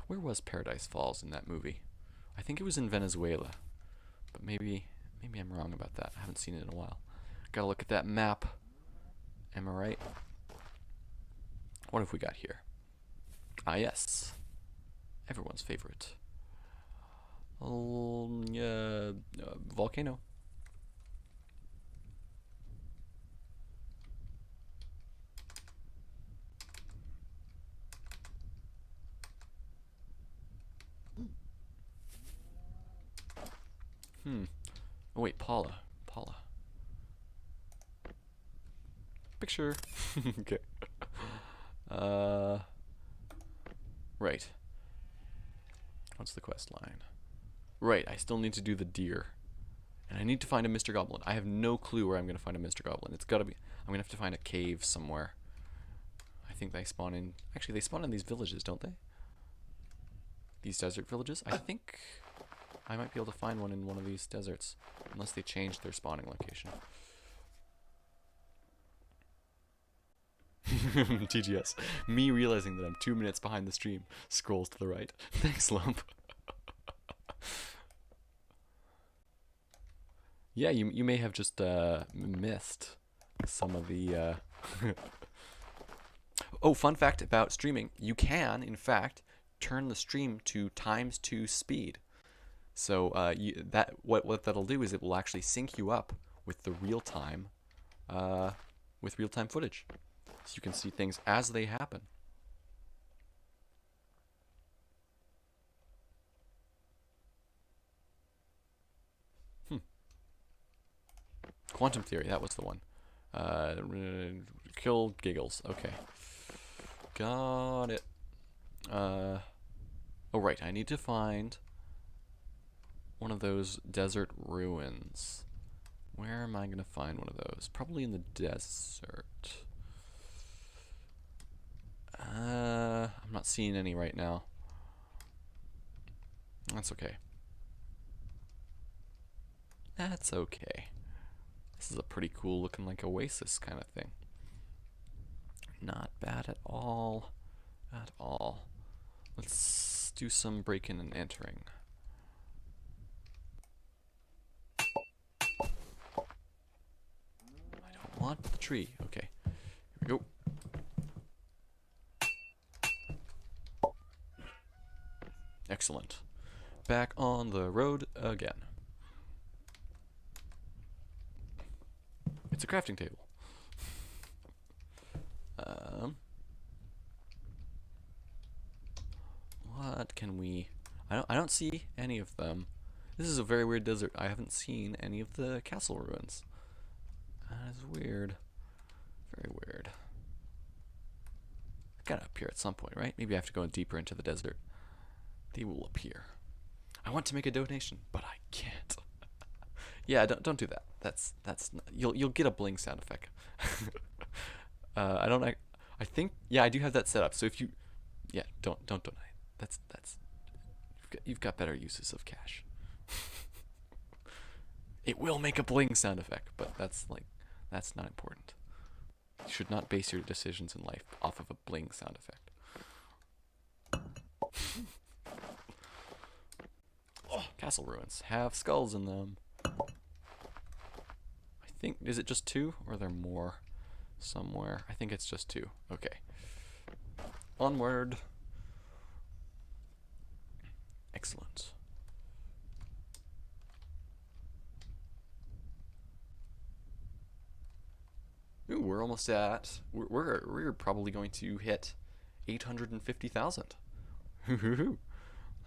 Where was Paradise Falls in that movie? I think it was in Venezuela, but maybe I'm wrong about that. I haven't seen it in a while. Gotta look at that map. Am I right? What have we got here? Ah, yes. Everyone's favorite. Volcano. Oh wait, Paula. Picture. Okay. Right. What's the quest line? Right, I still need to do the deer. And I need to find a Mr. Goblin. I have no clue where I'm going to find a Mr. Goblin. It's got to be... I'm going to have to find a cave somewhere. I think they spawn in... Actually, they spawn in these villages, don't they? These desert villages? I think I might be able to find one in one of these deserts. Unless they changed their spawning location. TGS. Me realizing that I'm 2 minutes behind the stream scrolls to the right. Thanks, Lump. Yeah, you may have just missed some of the... Oh, fun fact about streaming. You can, in fact, turn the stream to ×2 speed. So what that'll do is it will actually sync you up with the real-time footage. So you can see things as they happen. Quantum theory, that was the one. Kill giggles. Okay. Got it. Oh right, I need to find one of those desert ruins. Where am I gonna find one of those? Probably in the desert. I'm not seeing any right now. That's okay. That's okay. This is a pretty cool looking like oasis kind of thing. Not bad at all. At all. Let's do some breaking and entering. I don't want the tree. Okay. Here we go. Excellent. Back on the road again. It's a crafting table. What can we... I don't see any of them. This is a very weird desert. I haven't seen any of the castle ruins. That is weird. Very weird. I gotta appear at some point, right? Maybe I have to go deeper into the desert. They will appear. I want to make a donation, but I can't. Yeah, don't do that. That's not, you'll get a bling sound effect. I think yeah, I do have that set up. So if you don't donate. That's you've got better uses of cash. It will make a bling sound effect, but that's not important. You should not base your decisions in life off of a bling sound effect. Oh, castle ruins have skulls in them. I think, is it just 2 or are there more somewhere? I think it's just 2. Okay. Onward. Excellent. Ooh, we're almost at. We're probably going to hit 850,000.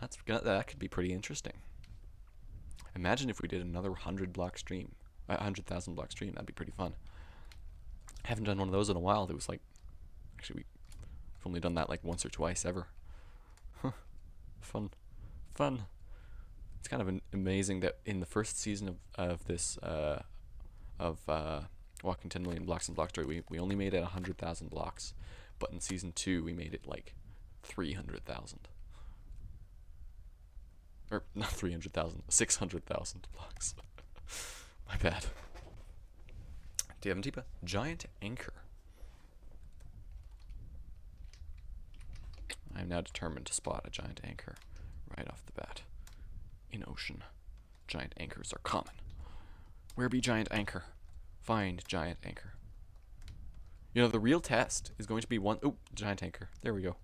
That could be pretty interesting. Imagine if we did another 100,000 block stream. That'd be pretty fun. I haven't done one of those in a while. It was like, actually, we've only done that like once or twice ever. Huh. Fun. It's kind of amazing that in the first season of this Walking 10 Million Blocks and Block Story, we only made it 100,000 blocks, but in season 2 we made it like 300,000. Or not 300,000, 600,000 blocks. My bad. Do you have a giant anchor? I am now determined to spot a giant anchor right off the bat. In ocean, giant anchors are common. Where be giant anchor? Find giant anchor. You know, the real test is going to be oh, giant anchor. There we go.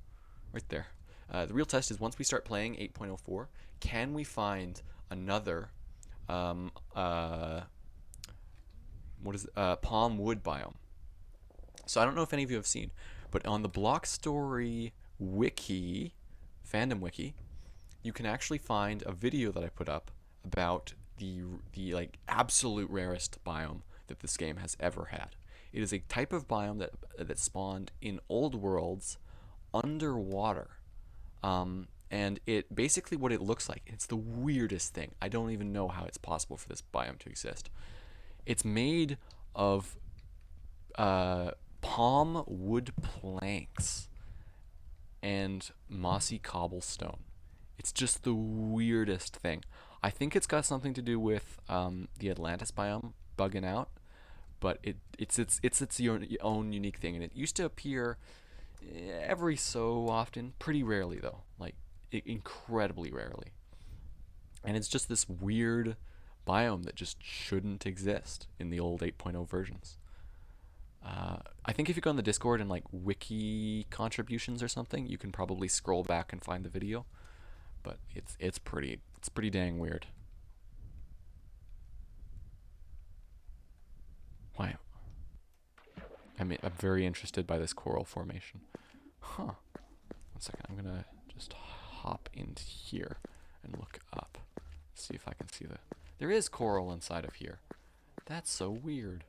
Right there. The real test is once we start playing 8.04, can we find another palm wood biome? So I don't know if any of you have seen, but on the Block Story wiki, fandom wiki, you can actually find a video that I put up about the like absolute rarest biome that this game has ever had. It is a type of biome that spawned in old worlds underwater. And it basically what it looks like, it's the weirdest thing. I don't even know how it's possible for this biome to exist. It's made of palm wood planks and mossy cobblestone. It's just the weirdest thing. I think it's got something to do with the Atlantis biome bugging out, but it's its own unique thing, and it used to appear every so often, pretty rarely though, like incredibly rarely. And it's just this weird biome that just shouldn't exist in the old 8.0 versions. I think if you go on the Discord and like wiki contributions or something, you can probably scroll back and find the video. But it's pretty dang weird. Why? I'm very interested by this coral formation. Huh. 1 second. I'm gonna just hop into here and look up. See if I can see there is coral inside of here. That's so weird.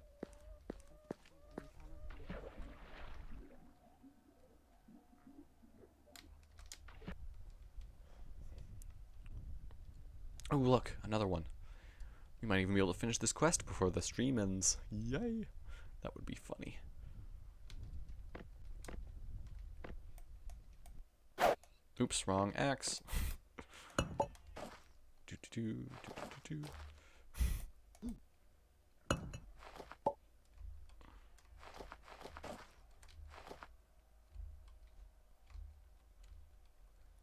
Oh, look, another one. We might even be able to finish this quest before the stream ends. Yay! That would be funny. Oops, wrong axe. do, do, do, do, do, do.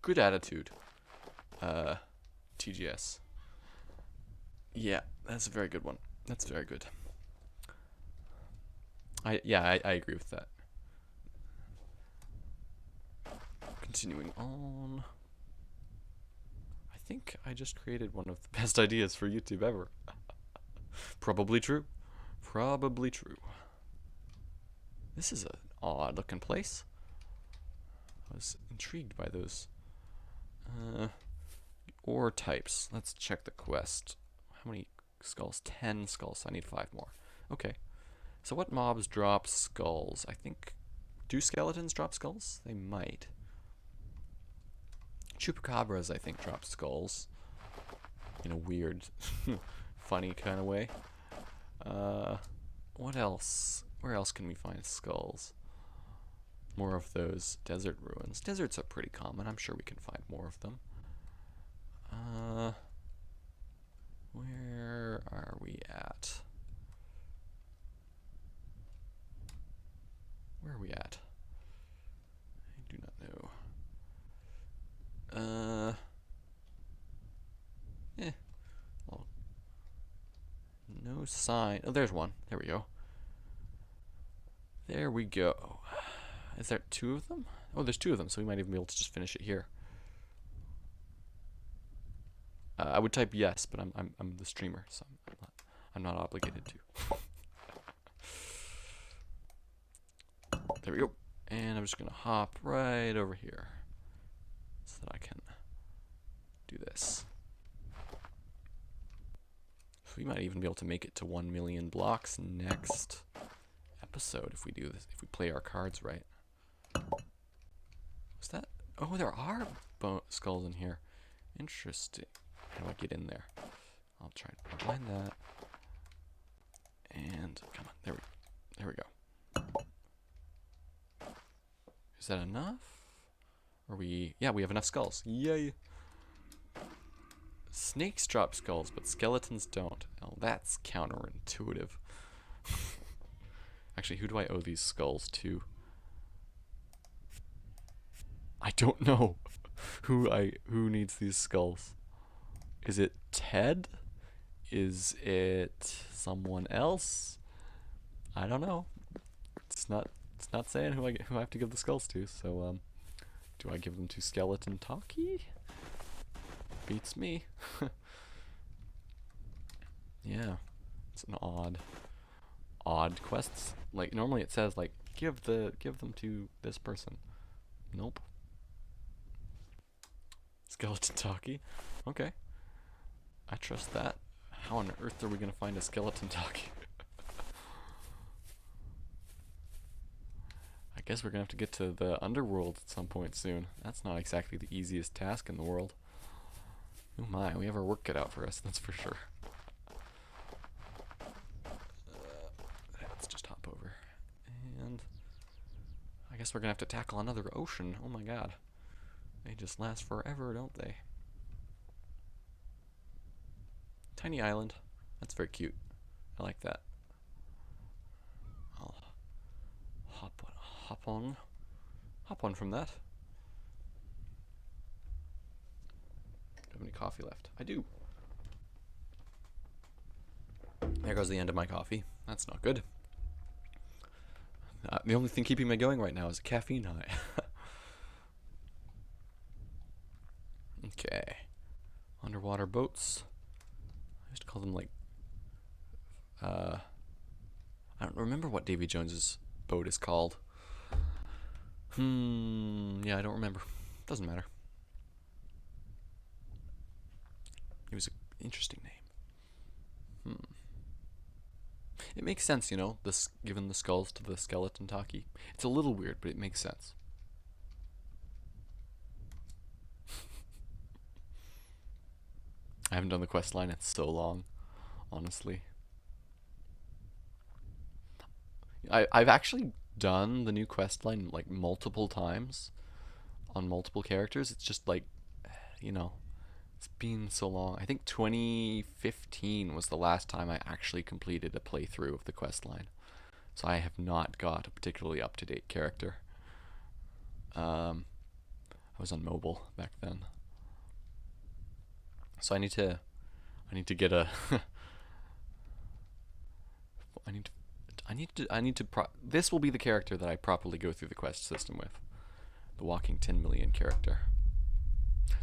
Good attitude. TGS. Yeah, that's a very good one. That's very good. I agree with that. Continuing on. I think I just created one of the best ideas for YouTube ever. Probably true. Probably true. This is an odd looking place. I was intrigued by those ore types. Let's check the quest. How many skulls? 10 skulls. I need 5 more. Okay. So what mobs drop skulls? I think... Do skeletons drop skulls? They might. Chupacabras, I think, drop skulls. In a weird, funny kind of way. What else? Where else can we find skulls? More of those desert ruins. Deserts are pretty common. I'm sure we can find more of them. Where are we at? Where are we at? I do not know. Well, no sign. Oh, there's one. There we go. There we go. Is there 2 of them? Oh, there's 2 of them, so we might even be able to just finish it here. I would type yes, but I'm the streamer, so I'm not obligated to. There we go. And I'm just gonna hop right over here so that I can do this. So we might even be able to make it to 1 million blocks next episode if we do this, if we play our cards right. What's that? Oh, there are skulls in here. Interesting. How do I get in there? I'll try to find that. And come on, there we go. Is that enough? Yeah, we have enough skulls. Yay! Snakes drop skulls, but skeletons don't. Oh, that's counterintuitive. Actually, who do I owe these skulls to? I don't know who needs these skulls. Is it Ted? Is it someone else? I don't know. It's not saying who I have to give the skulls to. So do I give them to Skeleton Talkie? Beats me. Yeah, it's an odd quests. Like normally it says like give them to this person. Nope. Skeleton Talkie. Okay. I trust that. How on earth are we gonna find a Skeleton Talkie? I guess we're gonna have to get to the underworld at some point soon. That's not exactly the easiest task in the world. Oh my, we have our work cut out for us, that's for sure. Let's just hop over. And I guess we're gonna have to tackle another ocean. Oh my god. They just last forever, don't they? Tiny island. That's very cute. I like that. I'll hop on from that. Do I have any coffee left? I do. There goes the end of my coffee. That's not good. The only thing keeping me going right now is a caffeine high. Okay. Underwater boats. I used to call them like I don't remember what Davy Jones's boat is called. Yeah, I don't remember. Doesn't matter. It was an interesting name. It makes sense, you know, given the skulls to the Skeleton Talkie. It's a little weird, but it makes sense. I haven't done the quest line in so long, honestly. I've actually done the new quest line like multiple times on multiple characters. It's just like, you know, it's been so long. I think 2015 was the last time I actually completed a playthrough of the quest line. So I have not got a particularly up-to-date character. I was on mobile back then. So I need to get a this will be the character that I properly go through the quest system with. The walking 10 million character.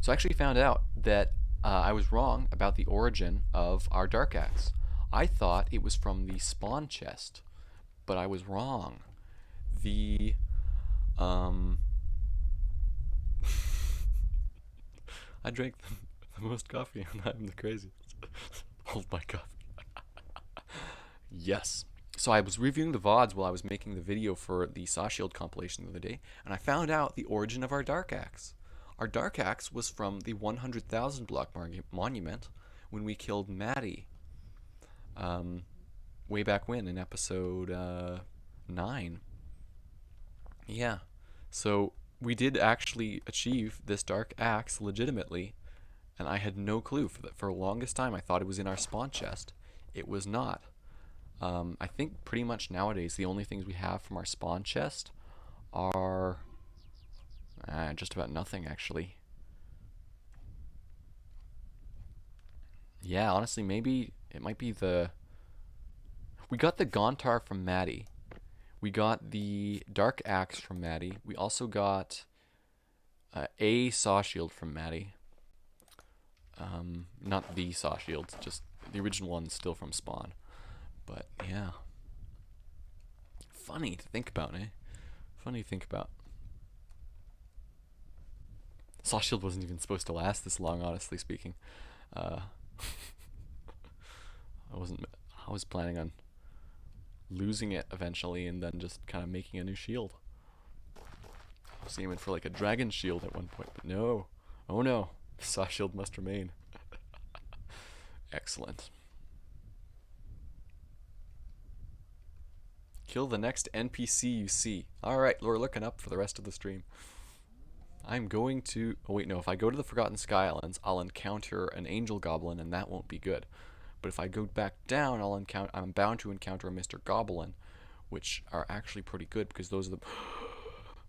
So I actually found out that I was wrong about the origin of our Dark Axe. I thought it was from the spawn chest, but I was wrong. The I drank the most coffee and I'm the craziest. Hold my coffee. Yes. So I was reviewing the VODs while I was making the video for the Saw Shield compilation the other day, and I found out the origin of our Dark Axe. Our Dark Axe was from the 100,000 block monument when we killed Maddie. Way back when in episode 9. Yeah. So we did actually achieve this Dark Axe legitimately, and I had no clue. For the longest time I thought it was in our spawn chest. It was not. I think pretty much nowadays the only things we have from our spawn chest are just about nothing, actually. Yeah, honestly, maybe it might be the... We got the Gontar from Maddie. We got the Dark Axe from Maddie. We also got a Saw Shield from Maddie. Not the Saw Shield, just the original one's still from Spawn. But yeah, funny to think about, eh? Funny to think about. Saw Shield wasn't even supposed to last this long, honestly speaking. I was planning on losing it eventually and then just kind of making a new shield. I was aiming for like a dragon shield at one point, but no. Oh no, Saw Shield must remain. Excellent. Kill the next NPC you see. Alright, we're looking up for the rest of the stream. I'm going to... Oh wait, no. If I go to the Forgotten Sky Islands, I'll encounter an angel goblin, and that won't be good. But if I go back down, I'm bound to encounter a Mr. Goblin, which are actually pretty good, because those are the...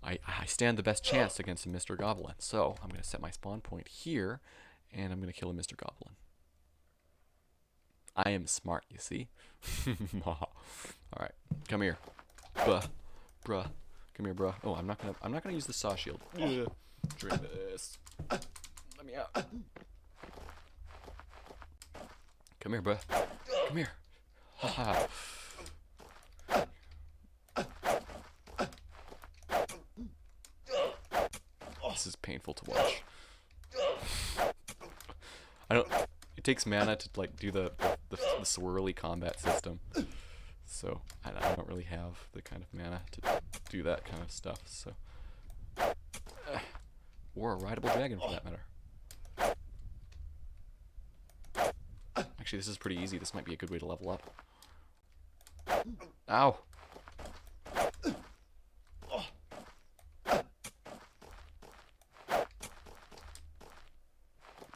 I stand the best chance against a Mr. Goblin. So, I'm going to set my spawn point here, and I'm going to kill a Mr. Goblin. I am smart, you see? Alright, come here. Bruh. Come here, bruh. Oh, I'm not gonna use the Saw Shield. Drink this. Let me out. Come here, bruh. Come here. Haha. This is painful to watch. It takes mana to like do the swirly combat system. So I don't really have the kind of mana to do that kind of stuff. So or a rideable dragon for that matter. Actually, this is pretty easy. This might be a good way to level up. Ow!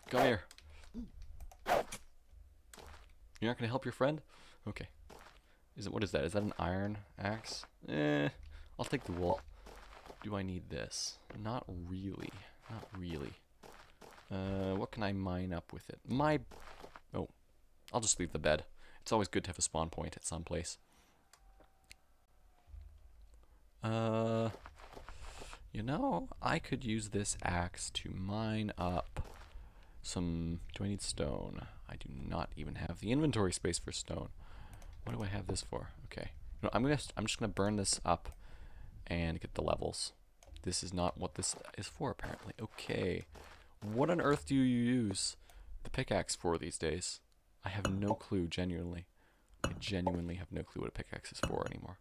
Come here. You're not gonna help your friend? Okay. What is that? Is that an iron axe? I'll take the wool. Do I need this? Not really. Not really. What can I mine up with it? Oh, I'll just leave the bed. It's always good to have a spawn point at some place. You know, I could use this axe to mine up some... Do I need stone? I do not even have the inventory space for stone. What do I have this for? Okay. You know, I'm just gonna burn this up and get the levels. This is not what this is for, apparently. Okay. What on earth do you use the pickaxe for these days? I have no clue, genuinely. I genuinely have no clue what a pickaxe is for anymore.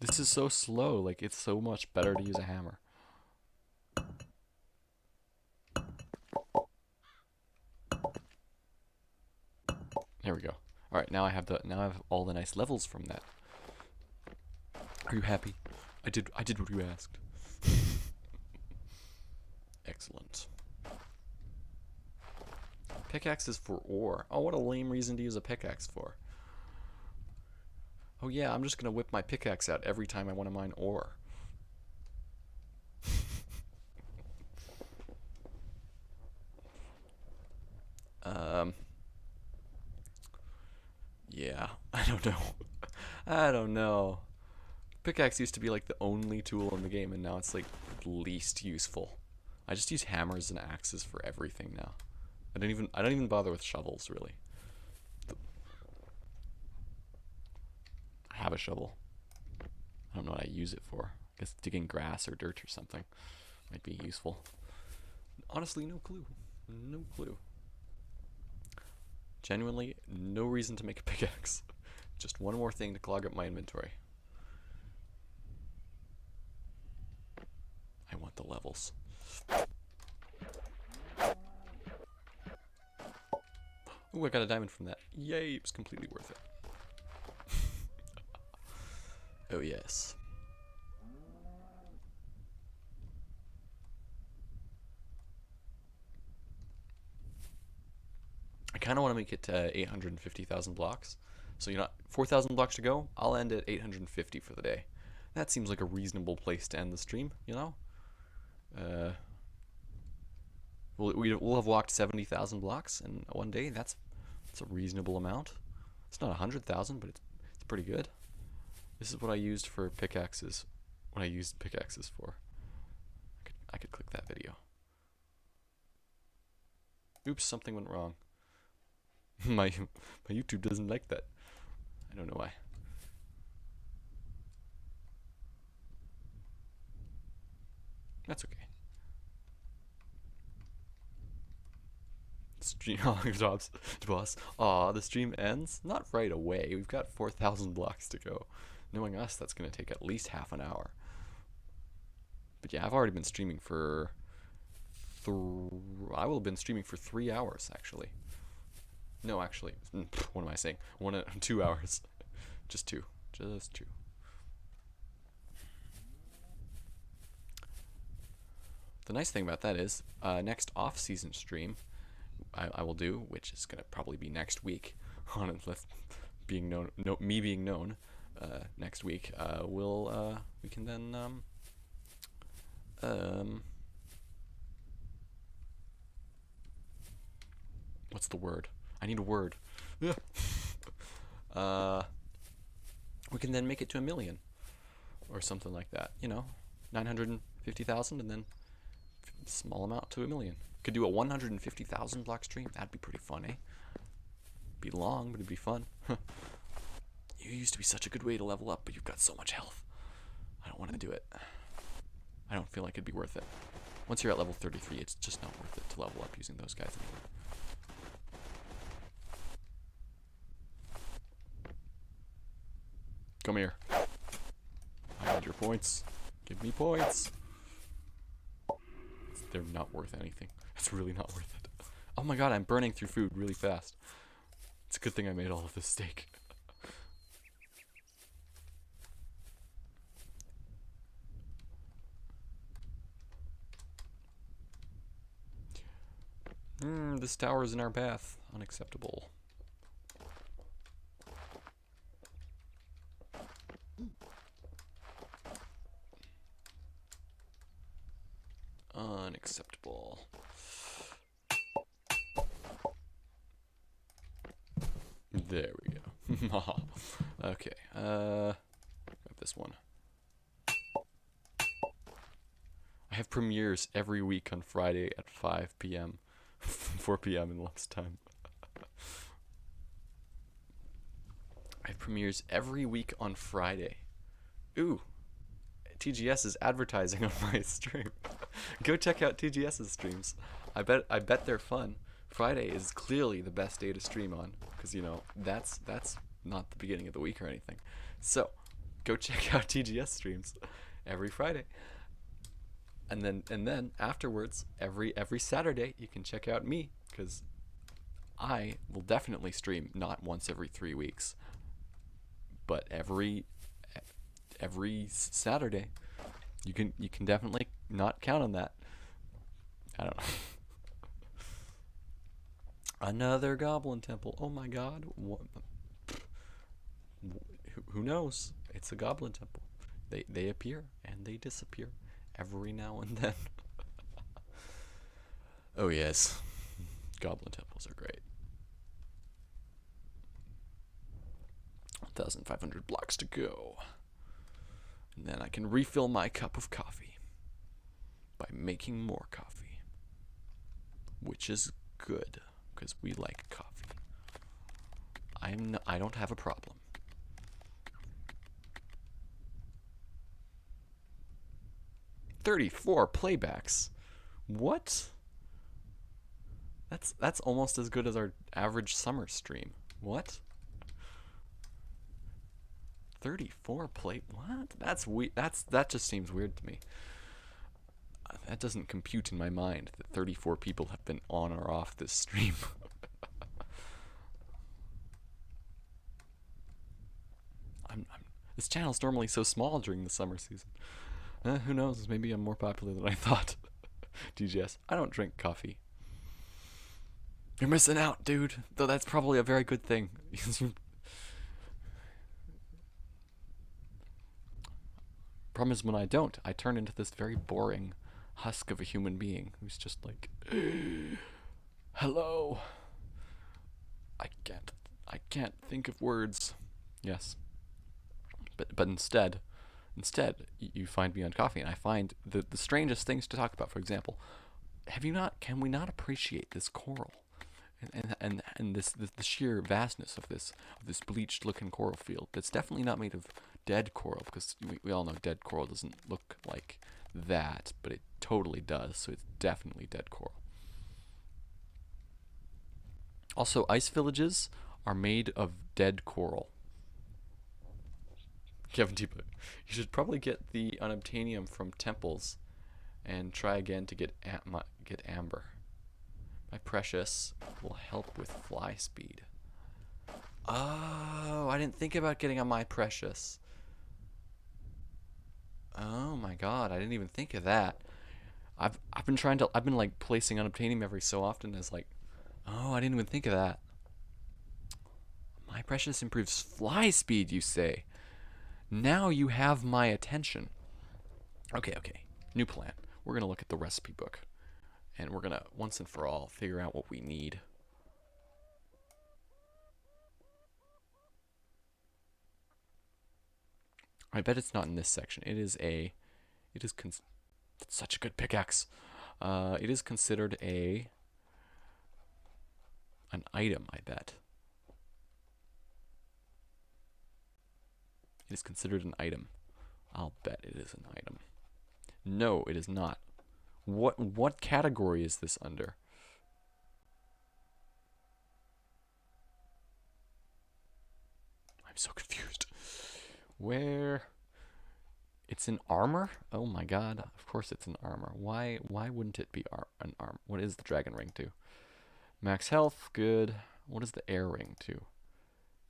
This is so slow. Like, it's so much better to use a hammer. There we go. All right, now I have all the nice levels from that. Are you happy? I did what you asked. Excellent. Pickaxe is for ore. Oh, what a lame reason to use a pickaxe for. Oh yeah, I'm just gonna whip my pickaxe out every time I want to mine ore. Yeah, I don't know. I don't know. Pickaxe used to be like the only tool in the game, and now it's like least useful. I just use hammers and axes for everything now. I don't even bother with shovels really. I have a shovel. I don't know what I use it for. I guess digging grass or dirt or something might be useful. Honestly, no clue. No clue. Genuinely, no reason to make a pickaxe. Just one more thing to clog up my inventory. I want the levels. Ooh, I got a diamond from that. Yay, it was completely worth it. Oh yes. I kind of want to make it to 850,000 blocks. So, 4,000 blocks to go. I'll end at 850 for the day. That seems like a reasonable place to end the stream, We'll have walked 70,000 blocks in one day. That's a reasonable amount. It's not 100,000, but it's pretty good. This is what I used for pickaxes. What I used pickaxes for. I could click that video. Oops, something went wrong. my YouTube doesn't like that. I don't know why. That's okay. Stream jobs, boss. Aw, the stream ends? Not right away. We've got 4,000 blocks to go. Knowing us, that's gonna take at least half an hour. But yeah, I've already been streaming for. I will have been streaming for 3 hours actually. No, actually, what am I saying? 2 hours. Just two. The nice thing about that is, next off-season stream I will do, which is gonna probably be next week, on me being known, next week. We can then what's the word? I need a word. We can then make it to 1 million, or something like that. 950,000, and then small amount to 1 million. Could do a 150,000 block stream. That'd be pretty fun, eh? Be long, but it'd be fun. You used to be such a good way to level up, but you've got so much health. I don't want to do it. I don't feel like it'd be worth it. Once you're at level 33, it's just not worth it to level up using those guys anymore. Come here. I need your points. Give me points. They're not worth anything. It's really not worth it. Oh my god, I'm burning through food really fast. It's a good thing I made all of this steak. This tower is in our path. Unacceptable. Unacceptable. There we go. Okay, grab this one. I have premieres every week on Friday at 5 p.m. 4 p.m. in lunchtime. I have premieres every week on Friday. Ooh. TGS is advertising on my stream. Go check out TGS's streams. I bet they're fun. Friday is clearly the best day to stream on, because that's not the beginning of the week or anything. So go check out TGS streams every Friday. And then afterwards, every Saturday you can check out me, because I will definitely stream not once every 3 weeks, but every Saturday. You can definitely not count on that. I don't know. Another goblin temple. Oh my god. Who knows? It's a goblin temple. They appear and they disappear every now and then. Oh yes. Goblin temples are great. 1,500 blocks to go. And then I can refill my cup of coffee by making more coffee, which is good because we like coffee. I don't have a problem. $34 playbacks. What? That's almost as good as our average summer stream. What? 34 play. What? That just seems weird to me. That doesn't compute in my mind that 34 people have been on or off this stream. This channel's normally so small during the summer season. Who knows? Maybe I'm more popular than I thought. DGS. I don't drink coffee. You're missing out, dude. Though that's probably a very good thing. Problem is when I don't, I turn into this very boring husk of a human being who's just like, hello. I can't think of words. Yes. But instead you find me on coffee, and I find the strangest things to talk about. For example, can we not appreciate this coral and this the sheer vastness of this bleached looking coral field that's definitely not made of dead coral, because we all know dead coral doesn't look like that, but it totally does, so it's definitely dead coral. Also, ice villages are made of dead coral. Kevin T. You should probably get the unobtainium from temples and try again to get amber. My precious will help with fly speed. Oh, I didn't think about getting on my precious. Oh my god, I didn't even think of that. I've been like placing unobtainium every so often as like, oh, I didn't even think of that. My precious improves fly speed, you say? Now you have my attention. Okay. New plan. We're going to look at the recipe book. And we're going to, once and for all, figure out what we need. I bet it's not in this section. It's such a good pickaxe. It is considered an item, I bet. It is considered an item. I'll bet it is an item. No, it is not. What category is this under? I'm so confused. Where? It's in armor? Oh my god. Of course it's in armor. Why wouldn't it be an armor? What is the dragon ring to? Max health, good. What is the air ring to?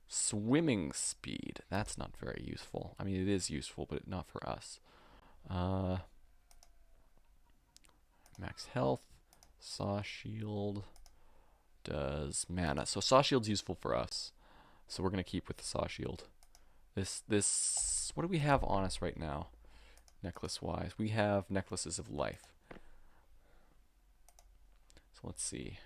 Swimming speed. That's not very useful. I mean, it is useful, but not for us. Max health. Saw shield does mana. So saw shield's useful for us. So we're going to keep with the saw shield. This what do we have on us right now? Necklace wise. We have necklaces of life. So let's see.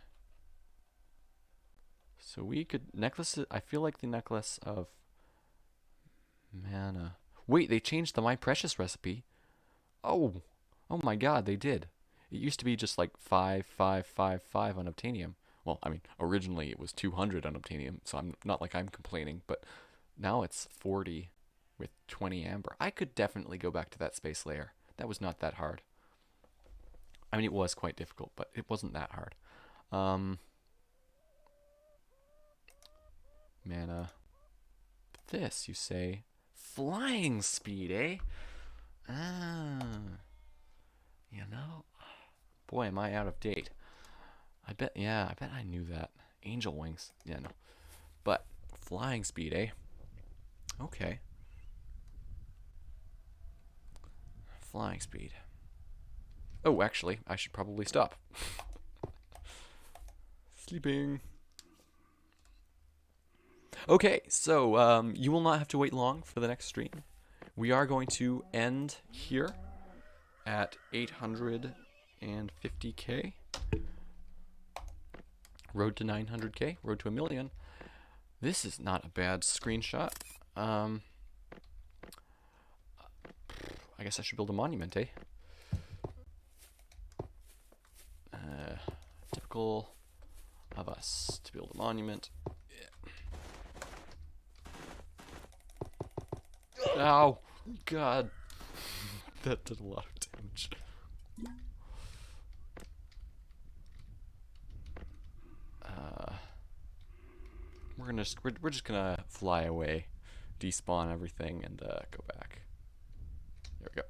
So we could necklace it. I feel like the necklace of mana. Wait, they changed the My Precious recipe. Oh my god, they did. It used to be just like 5, 5, 5, 5 unobtainium. Well, I mean, originally it was 200 unobtainium, so I'm not like I'm complaining, but now it's 40 with 20 amber. I could definitely go back to that space layer. That was not that hard. I mean, it was quite difficult, but it wasn't that hard. Mana. This, you say? Flying speed, eh? You know? Boy, am I out of date. I bet I knew that. Angel wings. Yeah, no. But flying speed, eh? Okay. Flying speed. Oh, actually, I should probably stop. Sleeping. Okay, so you will not have to wait long for the next stream. We are going to end here at 850k. Road to 900k. Road to a million. This is not a bad screenshot. I guess I should build a monument, eh? Typical of us to build a monument. Yeah. Ow! God. That did a lot of damage. We're just gonna fly away, despawn everything, and go back. There we go.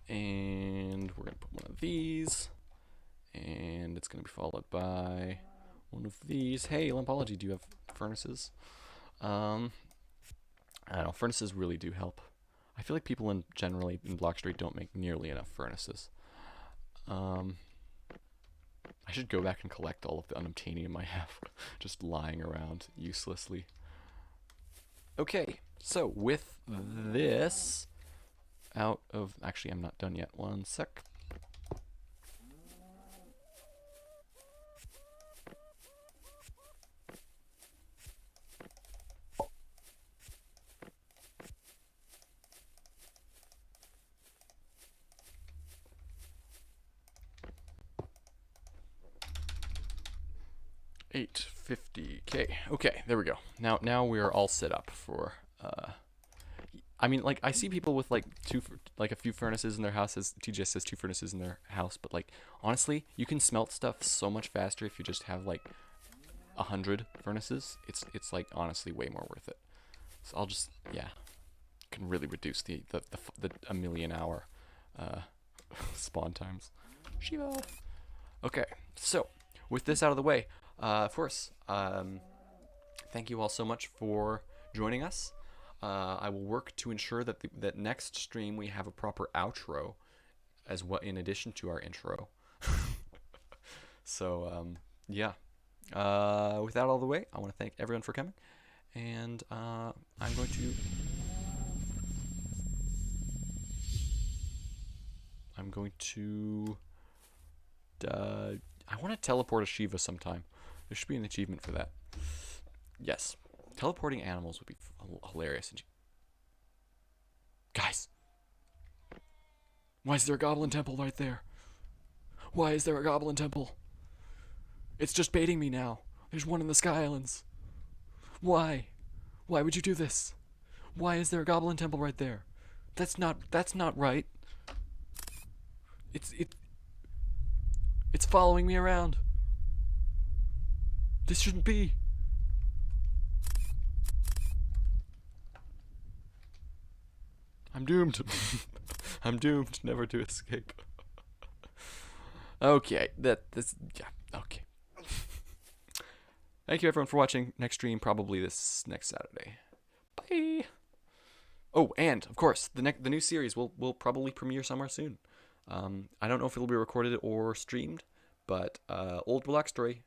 And we're gonna put one of these, and it's gonna be followed by one of these. Hey, Lumpology, do you have furnaces? I don't know, furnaces really do help. I feel like people generally in Block Street don't make nearly enough furnaces. I should go back and collect all of the unobtainium I have just lying around uselessly. Okay, so with this out of... Actually, I'm not done yet. One sec. $850K. Okay, there we go. Now we're all set up for I mean, like, I see people with like a few furnaces in their houses. TGS says 2 furnaces in their house, but like, honestly, you can smelt stuff so much faster if you just have like 100 furnaces. It's like honestly way more worth it. So I'll just, yeah, can really reduce the a million hour spawn times. Shiva. Okay, so with this out of the way, of course, thank you all so much for joining us. I will work to ensure that that next stream we have a proper outro, as well, in addition to our intro. So yeah. With that out of the way, I want to thank everyone for coming, and I'm going to. I want to teleport a Shiva sometime. There should be an achievement for that. Yes. Teleporting animals would be hilarious. Guys! Why is there a goblin temple right there? Why is there a goblin temple? It's just baiting me now. There's one in the Sky Islands. Why? Why would you do this? Why is there a goblin temple right there? That's not right. It's following me around. This shouldn't be. I'm doomed. I'm doomed never to escape. Okay, yeah, okay. Thank you everyone for watching. Next stream probably this next Saturday. Bye. Oh, and of course, the new series will probably premiere somewhere soon. I don't know if it'll be recorded or streamed, but Old Block Story